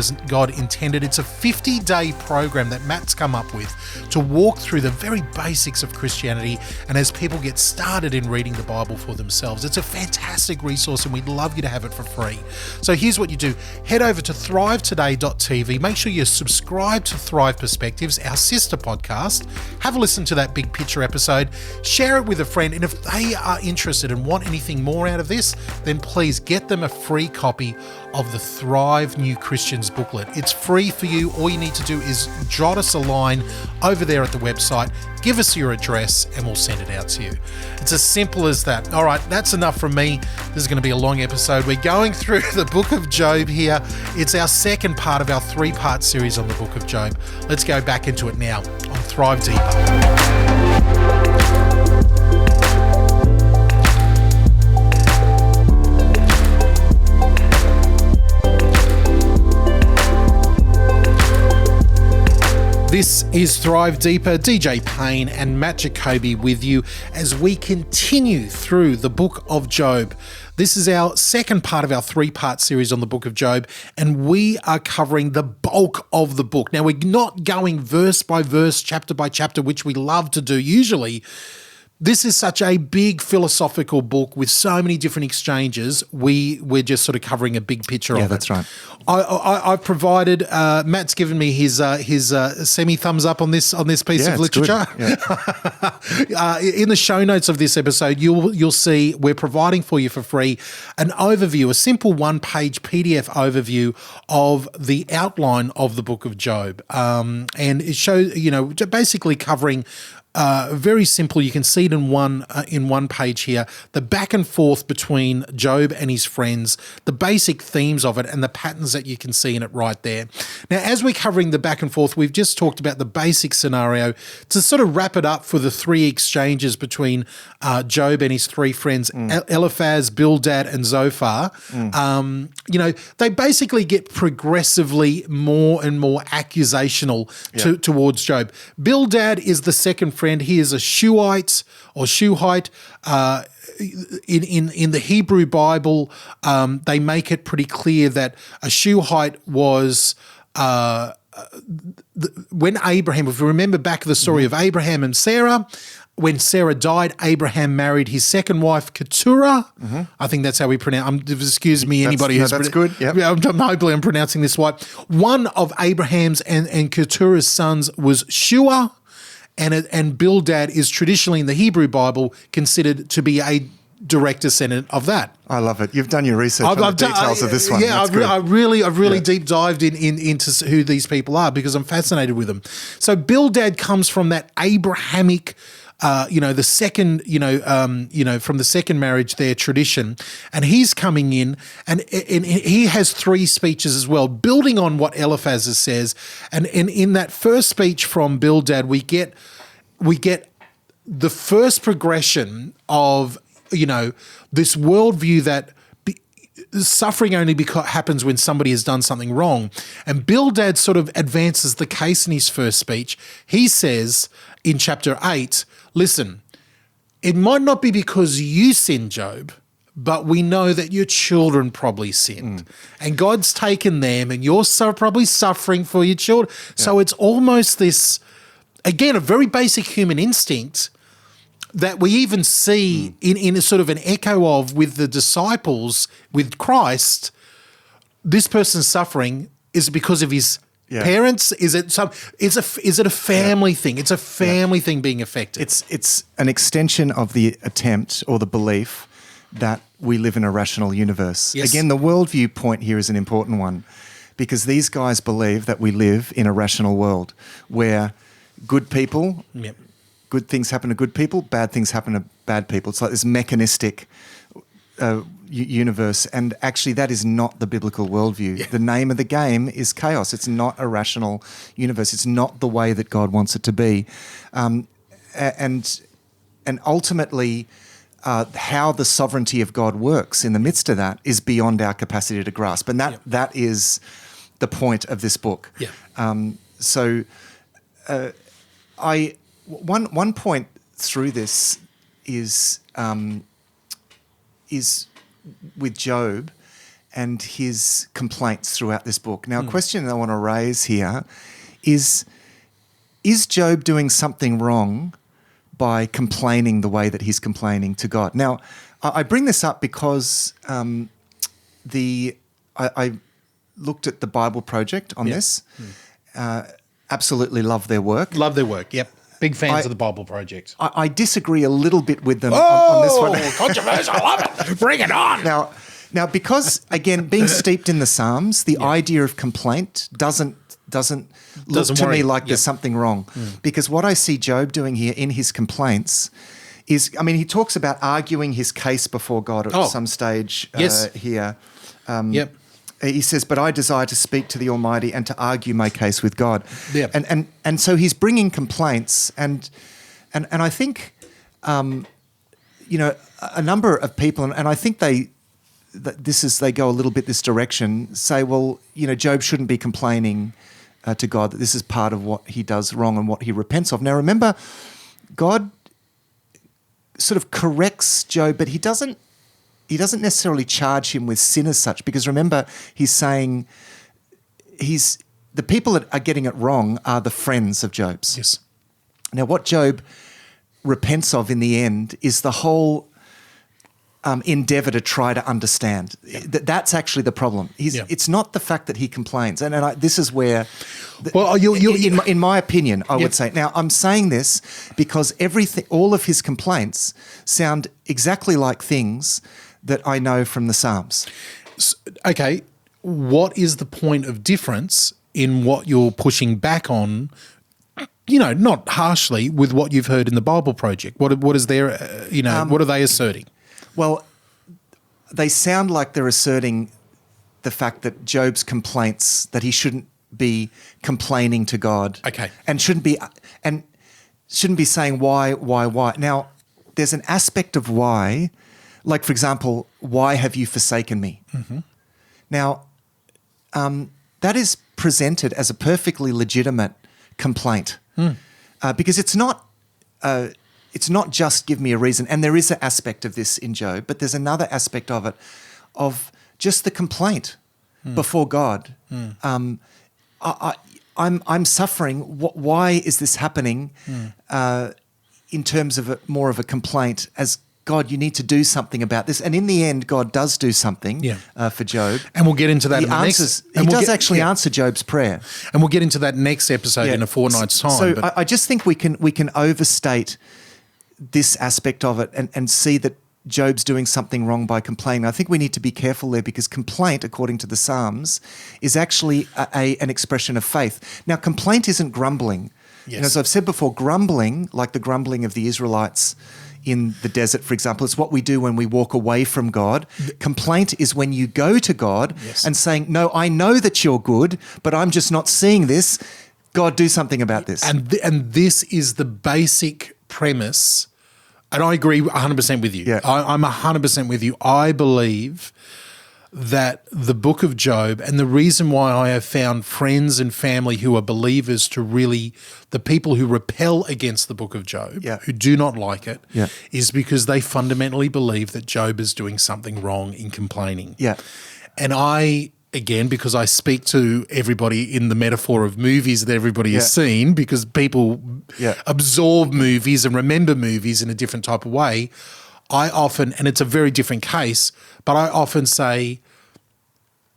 Intended. It's a 50-day program that Matt's come up with to walk through the very basics of Christianity and as people get started in reading the Bible for themselves. It's a fantastic resource and we'd love you to have it for free. So here's what you do. Head over to thrivetoday.tv. Make sure you subscribe to Thrive Perspectives, our sister podcast. Have a listen to that big picture episode. Share it with a friend. And if they are interested and want anything more out of this, then please get them a free copy of the Thrive New Christians booklet. It's free for you. All you need to do is jot us a line over there at the website, give us your address, and we'll send it out to you. It's as simple as that. All right, that's enough from me. This is going to be a long episode. We're going through the book of Job here. It's our second part of our 3-part series on the book of Job. Let's go back into it now on Thrive Deeper. This is Thrive Deeper, DJ Payne and Matt Jacoby with you as we continue through the book of Job. This is our second part of our 3-part series on the book of Job, and we are covering the bulk of the book. Now, we're not going verse by verse, chapter by chapter, which we love to do usually. This is such a big philosophical book with so many different exchanges. We're just sort of covering a big picture of it. Yeah, that's right. I've provided. Matt's given me his semi thumbs up on this piece of literature. Yeah. In the show notes of this episode, you'll see we're providing for you for free an overview, a simple 1-page PDF overview of the outline of the book of Job, and it shows basically covering. Very simple. You can see it in one page here. The back and forth between Job and his friends, the basic themes of it, and the patterns that you can see in it right there. Now, as we're covering the back and forth, we've just talked about the basic scenario. To sort of wrap it up for the 3 exchanges between Job and his 3 friends, Eliphaz, Bildad, and Zophar, they basically get progressively more and more accusational towards Job. Bildad is the second friend. He is a Shuhite or Shuhite. In the Hebrew Bible, they make it pretty clear that a Shuhite was when Abraham, if you remember back the story of Abraham and Sarah, when Sarah died, Abraham married his second wife, Keturah. I think that's how we pronounce. Excuse me, anybody who's that's good. Yep. Hopefully, I'm pronouncing this right. One of Abraham's and Keturah's sons was Shua. And Bildad is traditionally in the Hebrew Bible considered to be a direct descendant of that. I love it. You've done your research on the details of this one. Yeah, I've really deep dived into who these people are because I'm fascinated with them. So Bildad comes from that Abrahamic, the second, from the second marriage, their tradition, and he's coming in, and he has 3 speeches as well, building on what Eliphaz says, and in that first speech from Bildad, we get the first progression of this worldview that suffering only happens when somebody has done something wrong. And Bildad sort of advances the case in his first speech. He says in chapter 8, listen, it might not be because you sinned, Job, but we know that your children probably sinned. And God's taken them and you're probably suffering for your children. Yeah. So it's almost this, again, a very basic human instinct that we even see in a sort of an echo of with the disciples, with Christ. This person's suffering is because of his parents. Is it a family thing? It's a family thing being affected. It's an extension of the attempt or the belief that we live in a rational universe. Yes. Again, the worldview point here is an important one because these guys believe that we live in a rational world where good people. Yep. Good things happen to good people, bad things happen to bad people. It's like this mechanistic universe, and actually that is not the biblical worldview. Yeah. The name of the game is chaos. It's not a rational universe. It's not the way that God wants it to be. And ultimately, how the sovereignty of God works in the midst of that is beyond our capacity to grasp. And that is the point of this book. Yeah. So one point through this is with Job and his complaints throughout this book. Now, a question I want to raise here is Job doing something wrong by complaining the way that he's complaining to God? Now, I bring this up because I looked at the Bible Project on this. Absolutely love their work. Love their work, yep. Big fans of the Bible Project. I disagree a little bit with them on this one. Controversial, I love it. Bring it on. Now, because, again, being steeped in the Psalms, the idea of complaint doesn't look to me like there's something wrong. Because what I see Job doing here in his complaints is, I mean, he talks about arguing his case before God at some stage here. He says, but I desire to speak to the Almighty and to argue my case with God. Yep. And so he's bringing complaints and I think, a number of people, and I think they go a little bit this direction, say, well, Job shouldn't be complaining to God, that this is part of what he does wrong and what he repents of. Now, remember, God sort of corrects Job, but he doesn't necessarily charge him with sin as such, because remember, he's saying the people that are getting it wrong are the friends of Job's. Yes. Now, what Job repents of in the end is the whole endeavour to try to understand. That's actually the problem. It's not the fact that he complains, and this is where, in my opinion, I would say. Now, I'm saying this because all of his complaints sound exactly like things that I know from the Psalms. Okay, what is the point of difference in what you're pushing back on, not harshly, with what you've heard in the Bible Project? What is their, what are they asserting? Well, they sound like they're asserting the fact that Job's complaints, that he shouldn't be complaining to God. Okay. And shouldn't be saying why. Now, there's an aspect of why. Like, for example, why have you forsaken me? Mm-hmm. Now, that is presented as a perfectly legitimate complaint because it's not just give me a reason. And there is an aspect of this in Job, but there's another aspect of it, of just the complaint before God. I'm suffering. Why is this happening? In terms of more of a complaint as God, you need to do something about this. And in the end, God does do something for Job. And we'll get into that in the next. He does actually answer Job's prayer. And we'll get into that next episode in a fortnight's time. So I just think we can overstate this aspect of it and see that Job's doing something wrong by complaining. I think we need to be careful there, because complaint, according to the Psalms, is actually an expression of faith. Now, complaint isn't grumbling. Yes. As I've said before, grumbling, like the grumbling of the Israelites in the desert, for example, it's what we do when we walk away from God. Complaint is when you go to God and saying, no, I know that you're good, but I'm just not seeing this. God, do something about this. And this is the basic premise, and I agree 100% with you. Yeah. I'm 100% with you. I believe that the book of Job, and the reason why I have found friends and family who are believers to really, the people who repel against the book of Job, who do not like it, is because they fundamentally believe that Job is doing something wrong in complaining. Yeah. And I, again, because I speak to everybody in the metaphor of movies that everybody has seen, because people absorb movies and remember movies in a different type of way, I often, and it's a very different case, but I often say,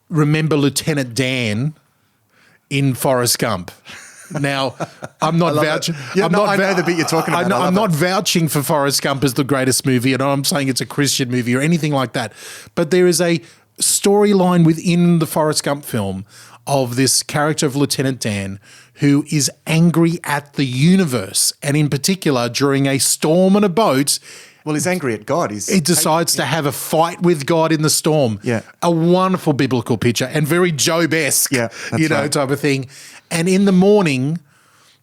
remember Lieutenant Dan in Forrest Gump. Now, I'm not vouching. I know the bit you're talking about. I'm not vouching for Forrest Gump as the greatest movie, and I'm saying it's a Christian movie or anything like that. But there is a storyline within the Forrest Gump film of this character of Lieutenant Dan who is angry at the universe, and in particular during a storm on a boat. Well, he's angry at God. He decides to have a fight with God in the storm. Yeah. A wonderful biblical picture and very Job-esque, right. type of thing. And in the morning,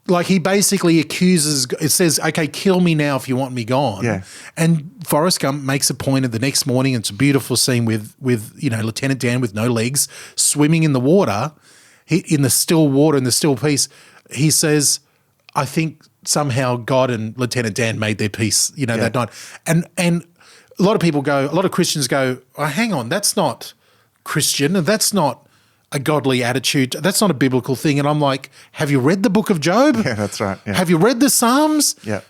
like, he basically accuses, it says, okay, kill me now if you want me gone. Yeah. And Forrest Gump makes a point of the next morning, it's a beautiful scene with Lieutenant Dan with no legs swimming in the water, in the still water, in the still peace. He says, I think somehow God and Lieutenant Dan made their peace, that night. And a lot of Christians go, oh, hang on, that's not Christian, and that's not a godly attitude. That's not a biblical thing. And I'm like, have you read the book of Job? Yeah, that's right. Yeah. Have you read the Psalms? Yeah.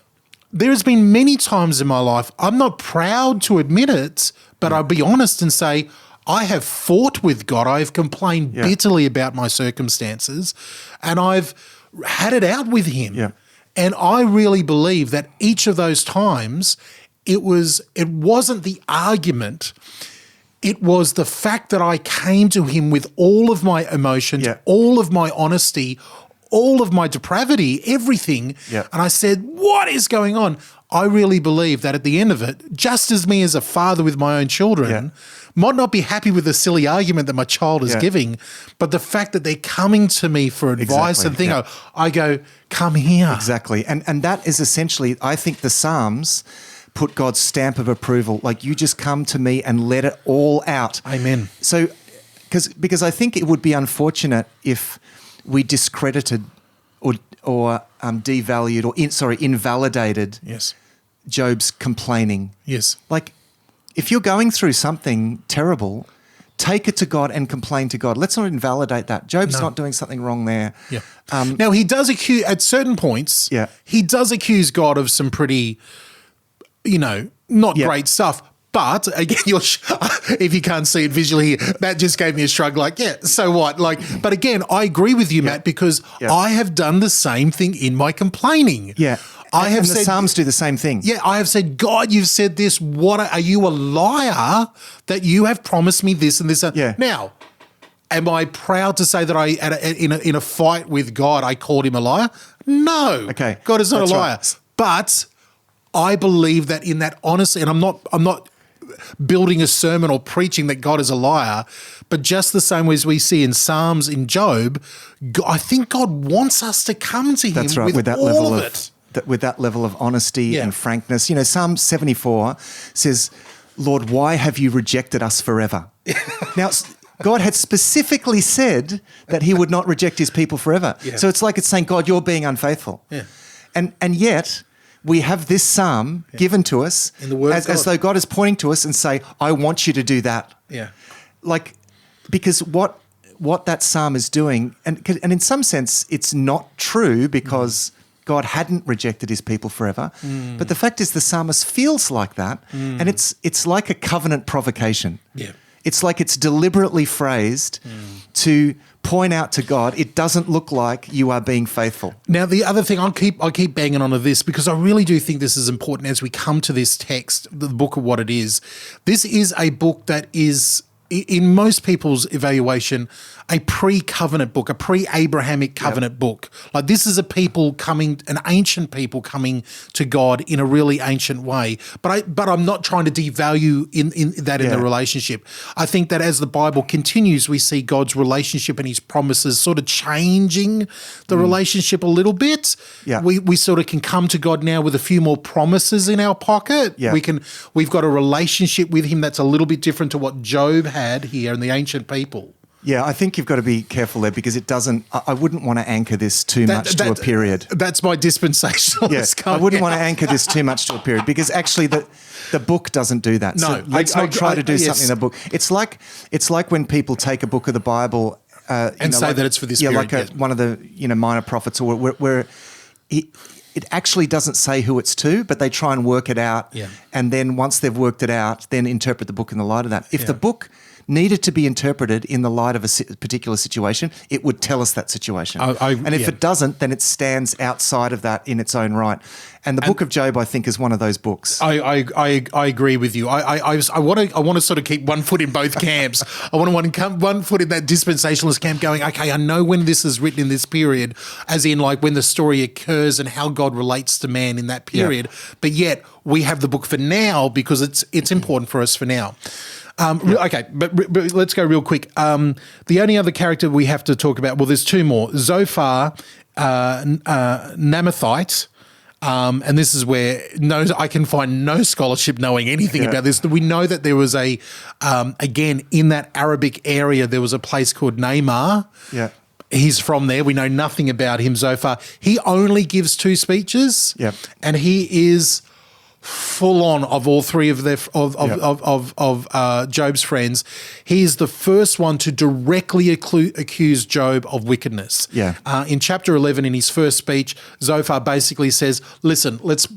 There has been many times in my life, I'm not proud to admit it, but I'll be honest and say, I have fought with God. I have complained bitterly about my circumstances, and I've had it out with him. Yeah. And I really believe that each of those times, it wasn't the argument. It was the fact that I came to him with all of my emotions, all of my honesty, all of my depravity, everything. Yeah. And I said, what is going on? I really believe that at the end of it, just as me as a father with my own children might not be happy with the silly argument that my child is giving, but the fact that they're coming to me for advice and things, I go, come here. Exactly. And that is essentially, I think the Psalms put God's stamp of approval. Like, you just come to me and let it all out. Amen. So, because I think it would be unfortunate if we discredited or devalued or invalidated Job's complaining. Yes. Like, if you're going through something terrible, take it to God and complain to God. Let's not invalidate that. Job's not doing something wrong there. Yeah. Now, he does accuse, at certain points, he does accuse God of some pretty, not great stuff. But again, if you can't see it visually, that just gave me a shrug. Like, so what? But again, I agree with you, Matt, because I have done the same thing in my complaining. Yeah, and the Psalms do the same thing. Yeah, I have said, God, you've said this. What are you, a liar that you have promised me this and this? Yeah. Now, am I proud to say that in a fight with God, I called him a liar? No. Okay, God is not that's a liar. right. But I believe that in that honesty, and I'm not building a sermon or preaching that God is a liar, but just the same way as we see in Psalms, in Job, I think God wants us to come to him with that all level of it. With that level of honesty and frankness. Psalm 74 says, Lord, why have you rejected us forever? Now, God had specifically said that he would not reject his people forever. Yeah. So it's like it's saying, God, you're being unfaithful. Yeah. And yet we have this psalm given to us in the Word as though God is pointing to us and say, I want you to do that. Yeah. Because what that psalm is doing, and in some sense it's not true because God hadn't rejected his people forever. But the fact is the psalmist feels like that, and it's like a covenant provocation. Yeah. It's like it's deliberately phrased to point out to God, it doesn't look like you are being faithful. Now, the other thing, I'll keep banging on to this because I really do think this is important as we come to this text, the book of what it is. This is a book that is, in most people's evaluation, a pre-covenant book, a pre-Abrahamic covenant book. Like, this is an ancient people coming to God in a really ancient way. But I'm not trying to devalue in the relationship. I think that as the Bible continues, we see God's relationship and his promises sort of changing the relationship a little bit. Yeah. We sort of can come to God now with a few more promises in our pocket. Yeah. We've got a relationship with him that's a little bit different to what Job had here in the ancient people. Yeah, I think you've got to be careful there because it doesn't. I wouldn't want to anchor this too much to a period. That's my dispensationalist. I wouldn't want to anchor this too much to a period because actually the book doesn't do that. No, so let's not try to do something in the book. It's like when people take a book of the Bible and say that it's for this period. Like one of the minor prophets, or where it actually doesn't say who it's to, but they try and work it out. Yeah. And then once they've worked it out, then interpret the book in the light of that. If the book needed to be interpreted in the light of a particular situation, it would tell us that situation. And if it doesn't, then it stands outside of that in its own right. And the book of Job, I think, is one of those books. I agree with you. I want to sort of keep one foot in both camps. I want one foot in that dispensationalist camp going, okay, I know when this is written in this period, as in like when the story occurs and how God relates to man in that period. Yeah. But yet we have the book for now because it's important for us for now. Okay, but let's go real quick. The only other character we have to talk about, well, there's two more. Zophar, Naamathite, and this is where I can find no scholarship knowing anything about this. We know that there was again, in that Arabic area, there was a place called Namar. Yeah. he's from there. We know nothing about him so far. He only gives 2 speeches, Yep. and he is full on of all 3 of Job's friends. He is the first one to directly accuse Job of wickedness. Yeah. In chapter 11, in his first speech, Zophar basically says, "Listen, let's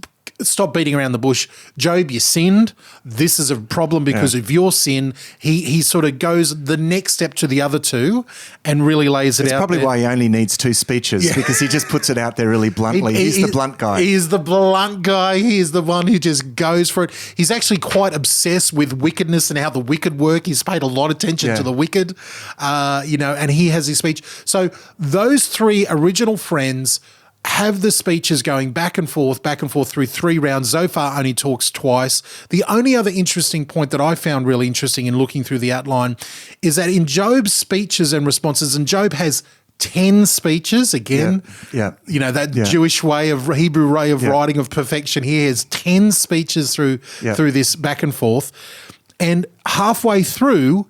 stop beating around the bush. Job, you sinned. This is a problem because of your sin." He sort of goes the next step to the other 2 and really lays it out. It's probably there. why he only needs 2 speeches, because he just puts it out there really bluntly. He's the blunt guy. He's the blunt guy. He's the one who just goes for it. He's actually quite obsessed with wickedness and how the wicked work. He's paid a lot of attention to the wicked, and he has his speech. So those 3 original friends have the speeches going back and forth through 3 rounds. Zophar only talks twice. The only other interesting point that I found really interesting in looking through the outline is that in Job's speeches and responses, and Job has 10 speeches again. Yeah. Jewish way of Hebrew way of writing of perfection. He has 10 speeches through this back and forth. And halfway through,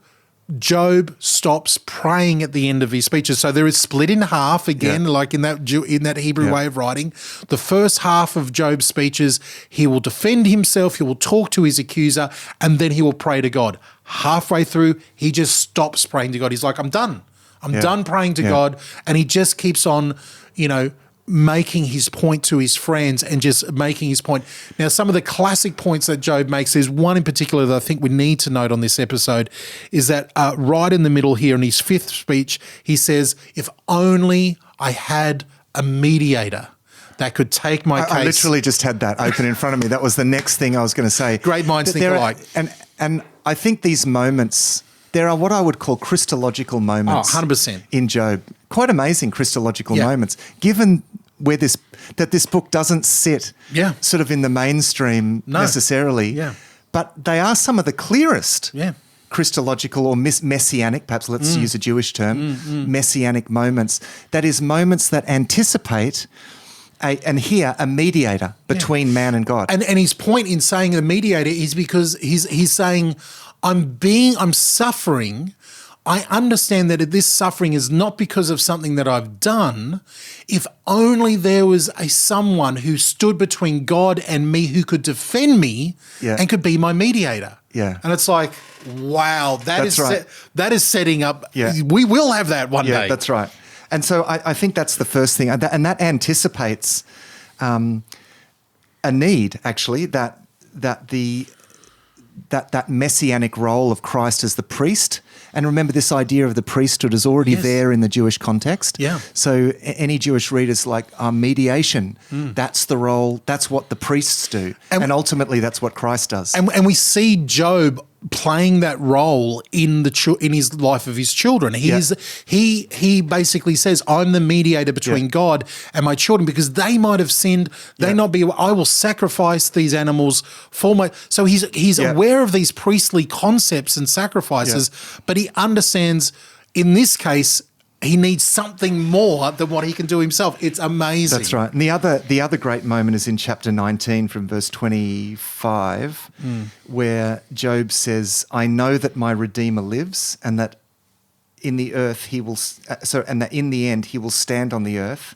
Job stops praying at the end of his speeches. So there is split in half again, like in that Hebrew way of writing. The first half of Job's speeches, he will defend himself, he will talk to his accuser, and then he will pray to God. Halfway through, he just stops praying to God. He's like, I'm done. I'm done praying to God. And he just keeps on, making his point to his friends and just making his point. Now, some of the classic points that Job makes, there's one in particular that I think we need to note on this episode, is that right in the middle here in his 5th speech, he says, if only I had a mediator that could take my case. I literally just had that open in front of me. That was the next thing I was going to say. Great minds think alike. And I think these moments, there are what I would call Christological moments. 100%. In Job. Quite amazing Christological moments, given where this book doesn't sit sort of in the mainstream necessarily. Yeah. But they are some of the clearest Christological or messianic, perhaps let's use a Jewish term, messianic moments. That is, moments that anticipate a mediator between man and God. And his point in saying a mediator is because he's saying, I'm suffering. I understand that this suffering is not because of something that I've done. If only there was someone who stood between God and me who could defend me and could be my mediator. Yeah. And it's like, wow, That's right. That is setting up. Yeah. We will have that one day. Yeah, that's right. And so I think that's the first thing. And that anticipates a need, actually, that messianic role of Christ as the priest. And remember, this idea of the priesthood is already there in the Jewish context. Yeah. So any Jewish readers like mediation, that's the role, that's what the priests do. And ultimately that's what Christ does. And we see Job playing that role in his life of his children. He basically says, I'm the mediator between God and my children, because they might have sinned. I will sacrifice these animals for my. So he's aware of these priestly concepts and sacrifices, but he understands in this case he needs something more than what he can do himself. It's amazing. That's right. And the other great moment is in chapter 19 from verse 25, where Job says, I know that my Redeemer lives, and that in the earth he will, and that in the end he will stand on the earth.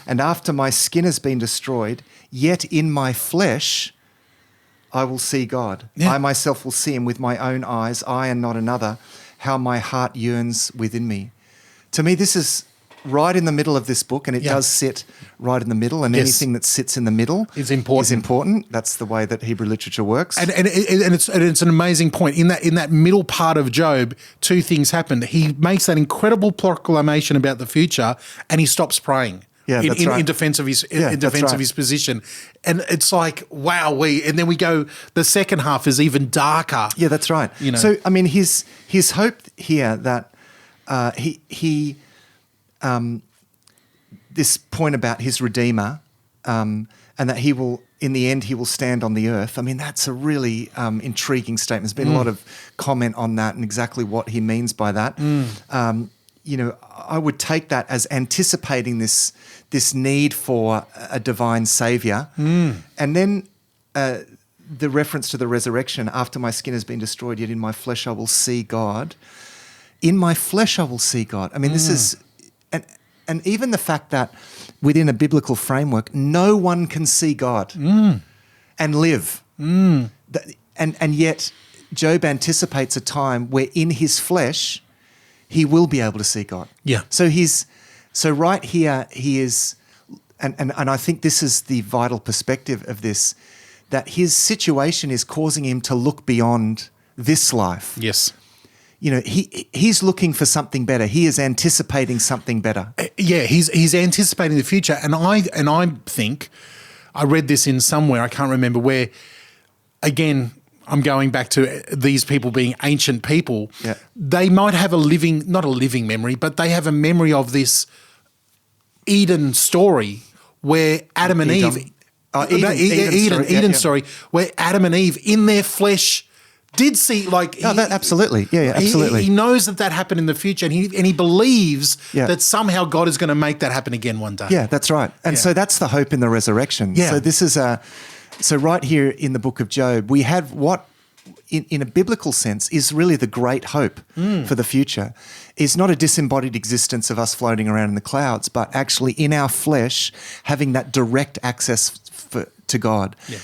And after my skin has been destroyed, yet in my flesh I will see God. Yeah. I myself will see him with my own eyes, I and not another, how my heart yearns within me. To me, this is right in the middle of this book, and it does sit right in the middle, and anything that sits in the middle is important. That's the way that Hebrew literature works. And it's an amazing point. In that middle part of Job, 2 things happened. He makes that incredible proclamation about the future, and he stops praying. In defense of his of his position. And it's like, wow, and then we go, the second half is even darker. Yeah, that's right. So I mean his hope here that this point about his Redeemer, and that he will, in the end, he will stand on the earth. I mean, that's a really intriguing statement. There's been a lot of comment on that and exactly what he means by that. I would take that as anticipating this need for a divine saviour. And then the reference to the resurrection, after my skin has been destroyed, yet in my flesh I will see God. In my flesh I will see God. I mean, this is and even the fact that within a biblical framework, no one can see God and live. And yet Job anticipates a time where in his flesh he will be able to see God. Yeah. So right here he is, and I think this is the vital perspective of this, that his situation is causing him to look beyond this life. Yes. You know, he's looking for something better. He is anticipating something better. Yeah, he's anticipating the future, and I think I read this in somewhere, I can't remember where. Again, I'm going back to these people being ancient people. Yeah. They might have not a living memory, but they have a memory of this Eden story where Adam and Eve. Eden story, where Adam and Eve in their flesh did see, absolutely. Yeah, absolutely. He knows that happened in the future, and he believes that somehow God is going to make that happen again one day. Yeah, that's right. And so that's the hope in the resurrection. Yeah. So this is so right here in the book of Job, we have what in a biblical sense is really the great hope for the future. Is not a disembodied existence of us floating around in the clouds, but actually in our flesh having that direct access to God. Yeah.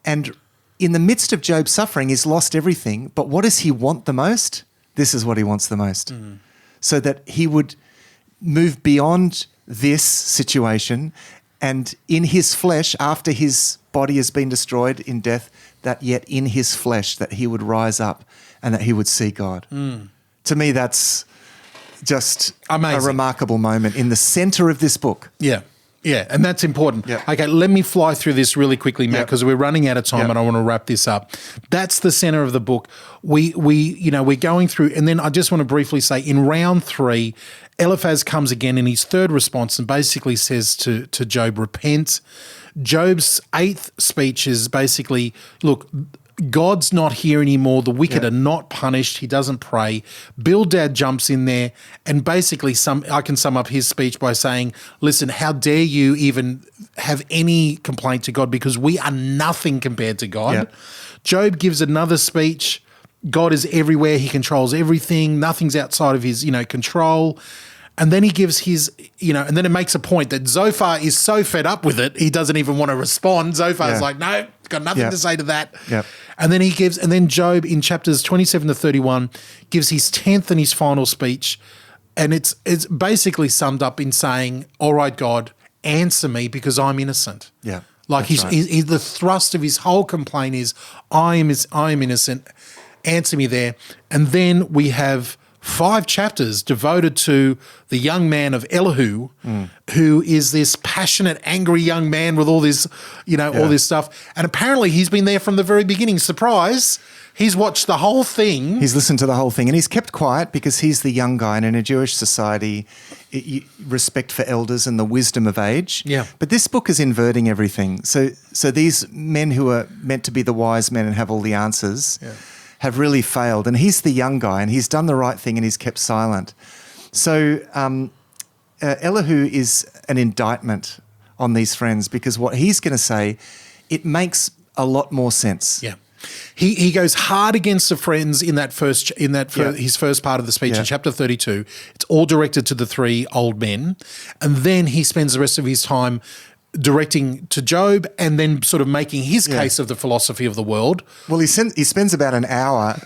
And in the midst of Job's suffering, he's lost everything. But what does he want the most? This is what he wants the most. So that he would move beyond this situation, and in his flesh, after his body has been destroyed in death, that yet in his flesh that he would rise up and that he would see God. To me, that's just amazing. A remarkable moment in the center of this book. Yeah. Yeah, and that's important. Yeah. Okay, let me fly through this really quickly, Matt, because we're running out of time, Yep. and I want to wrap this up. That's the center of the book. We're going through, and then I just want to briefly say, in round 3, Eliphaz comes again in his third response and basically says to Job, repent. Job's 8th speech is basically, look, God's not here anymore. The wicked are not punished. He doesn't pray. Bildad jumps in there, and basically I can sum up his speech by saying, listen, how dare you even have any complaint to God, because we are nothing compared to God. Yeah. Job gives another speech. God is everywhere. He controls everything. Nothing's outside of his, control. And then he gives his, and then it makes a point that Zophar is so fed up with it, he doesn't even want to respond. Zophar's like, no, got nothing to say to that. Yep. And then Job in chapters 27 to 31 gives his 10th and his final speech. And it's basically summed up in saying, all right, God, answer me because I'm innocent. Yeah. Like the thrust of his whole complaint is, I am innocent. Answer me there. And then we have 5 chapters devoted to the young man of Elihu, who is this passionate, angry young man with all this, all this stuff. And apparently he's been there from the very beginning. Surprise. He's watched the whole thing. He's listened to the whole thing, and he's kept quiet because he's the young guy, and in a Jewish society, respect for elders and the wisdom of age. Yeah. But this book is inverting everything. So these men who are meant to be the wise men and have all the answers have really failed. And he's the young guy, and he's done the right thing, and he's kept silent. So Elihu is an indictment on these friends, because what he's going to say, it makes a lot more sense. Yeah. He goes hard against the friends in that his first part of the speech in chapter 32. It's all directed to the 3 old men, and then he spends the rest of his time directing to Job and then sort of making his case of the philosophy of the world. Well, he spends about an hour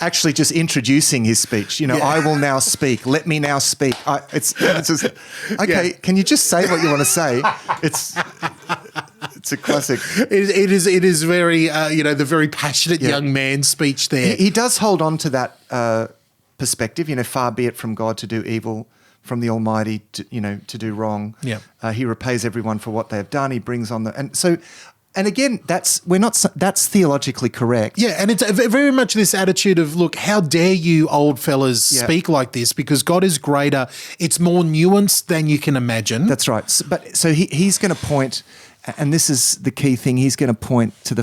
actually just introducing his speech. I will now speak. Let me now speak. It's just, okay, can you just say what you want to say? It's a classic. It is very, the very passionate young man speech there. He does hold on to that perspective, far be it from God to do evil, from the Almighty to do wrong. Yeah. He repays everyone for what they have done. He brings on and again, that's theologically correct. Yeah, and it's very much this attitude of, look, how dare you old fellas speak like this, because God is greater. It's more nuanced than you can imagine. That's right. So he's going to point, and this is the key thing, he's going to point to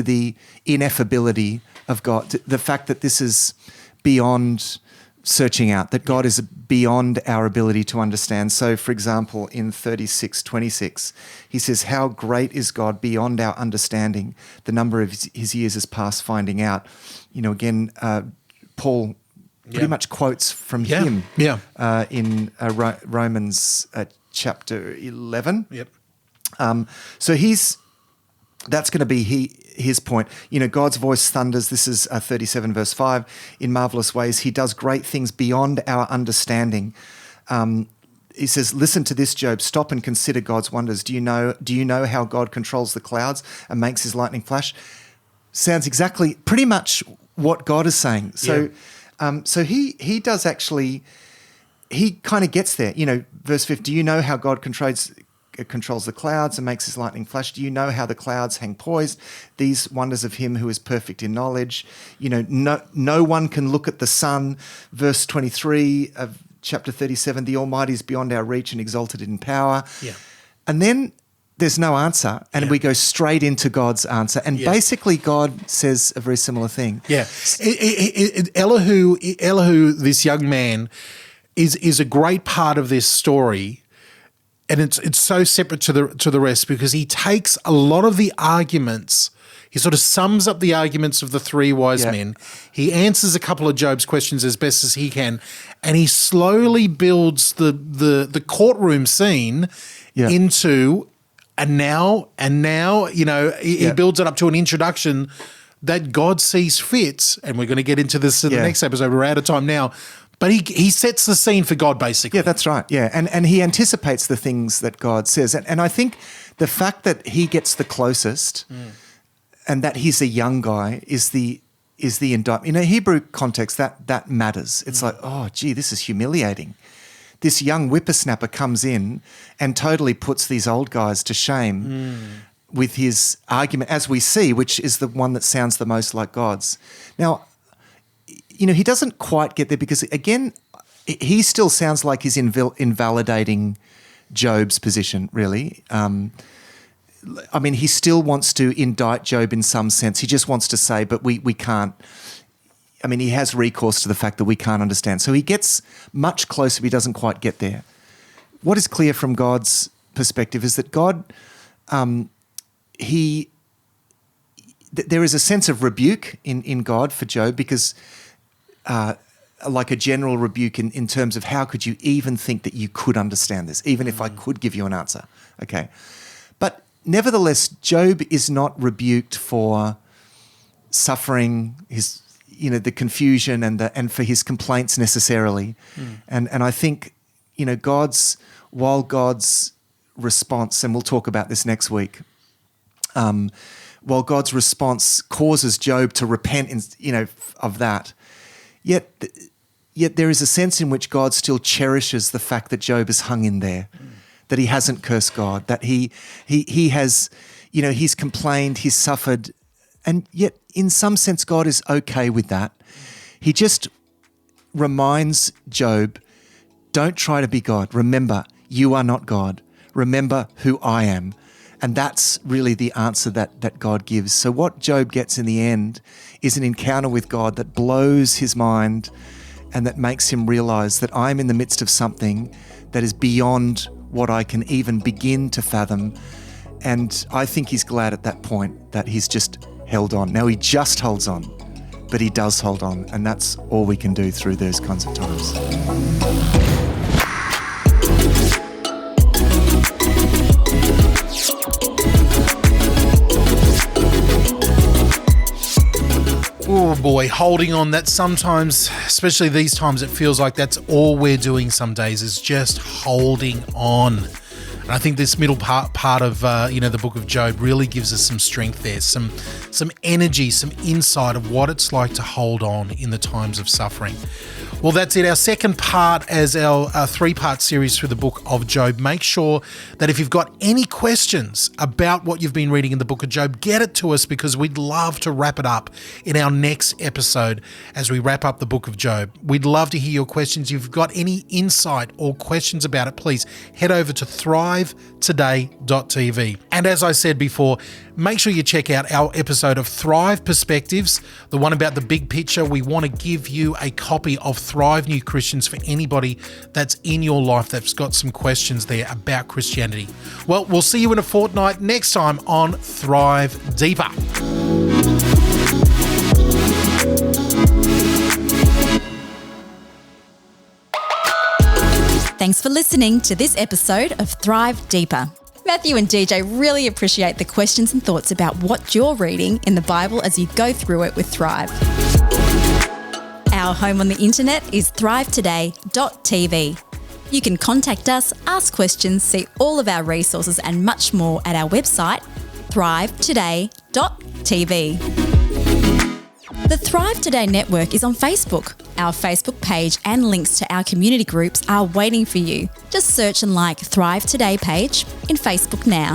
the ineffability of God, the fact that this is beyond searching out, that God is beyond our ability to understand. So, for example, in 36:26, he says, how great is God beyond our understanding? The number of his years is past finding out. Paul pretty much quotes from him in Romans chapter 11. Yep. So that's going to be his point. God's voice thunders. This is 37 verse 5. In marvelous ways, he does great things beyond our understanding. He says, listen to this, Job. Stop and consider God's wonders. Do you know how God controls the clouds and makes his lightning flash? Sounds exactly pretty much what God is saying. So so he does actually, he kind of gets there. Verse 5, do you know how God controls the clouds and makes his lightning flash? Do you know how the clouds hang poised? These wonders of him who is perfect in knowledge. No one can look at the sun. Verse 23 of chapter 37, the Almighty is beyond our reach and exalted in power. Yeah. And then there's no answer, and we go straight into God's answer. And basically God says a very similar thing. Yeah. Elihu, this young man, is a great part of this story. And it's so separate to the rest because he takes a lot of the arguments. He sort of sums up the arguments of the three wise men. He answers a couple of Job's questions as best as he can, and he slowly builds the courtroom scene into and now. He builds it up to an introduction that God sees fit, and we're going to get into this in the next episode. We're out of time now. But he sets the scene for God, basically. Yeah, that's right. Yeah, and he anticipates the things that God says. And I think the fact that he gets the closest and that he's a young guy is the indictment. In a Hebrew context, that matters. It's like, oh, gee, this is humiliating. This young whippersnapper comes in and totally puts these old guys to shame with his argument, as we see, which is the one that sounds the most like God's. Now, he doesn't quite get there because, again, he still sounds like he's invalidating Job's position, really. He still wants to indict Job in some sense. He just wants to say, but we can't. He has recourse to the fact that we can't understand. So he gets much closer, but he doesn't quite get there. What is clear from God's perspective is that God, there is a sense of rebuke in God for Job because like a general rebuke in terms of how could you even think that you could understand this, even if I could give you an answer. Okay. But nevertheless, Job is not rebuked for suffering his, the confusion and for his complaints necessarily. And I think, while God's response, and we'll talk about this next week, while God's response causes Job to repent, of that, Yet there is a sense in which God still cherishes the fact that Job is hung in there, that he hasn't cursed God, that he has, he's complained, he's suffered, and yet in some sense God is okay with that. He just reminds Job, don't try to be God. Remember, you are not God. Remember who I am. And that's really the answer that God gives. So what Job gets in the end is an encounter with God that blows his mind and that makes him realize that I'm in the midst of something that is beyond what I can even begin to fathom. And I think he's glad at that point that he's just held on. Now he just holds on, but he does hold on. And that's all we can do through those kinds of times. Oh boy, holding on. That sometimes, especially these times, it feels like that's all we're doing some days is just holding on. And I think this middle part of the book of Job really gives us some strength there, some energy, some insight of what it's like to hold on in the times of suffering. Well, that's it. Our second part as our 3-part series through the book of Job. Make sure that if you've got any questions about what you've been reading in the book of Job, get it to us because we'd love to wrap it up in our next episode as we wrap up the book of Job. We'd love to hear your questions. If you've got any insight or questions about it, please head over to thrivetoday.tv. And as I said before, make sure you check out our episode of Thrive Perspectives, the one about the big picture. We want to give you a copy of Thrive New Christians for anybody that's in your life that's got some questions there about Christianity. Well, we'll see you in a fortnight next time on Thrive Deeper. Thanks for listening to this episode of Thrive Deeper. Matthew and DJ really appreciate the questions and thoughts about what you're reading in the Bible as you go through it with Thrive. Our home on the internet is thrivetoday.tv. You can contact us, ask questions, see all of our resources and much more at our website, thrivetoday.tv. The Thrive Today Network is on Facebook. Our Facebook page and links to our community groups are waiting for you. Just search and like Thrive Today page in Facebook now.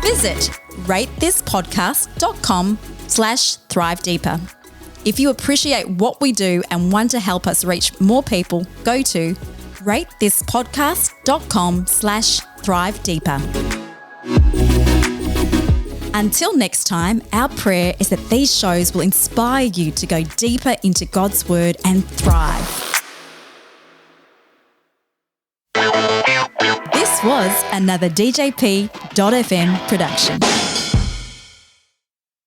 Visit ratethispodcast.com/thrivedeeper. If you appreciate what we do and want to help us reach more people, go to ratethispodcast.com/thrivedeeper. Until next time, our prayer is that these shows will inspire you to go deeper into God's Word and thrive. This was another DJP.FM production.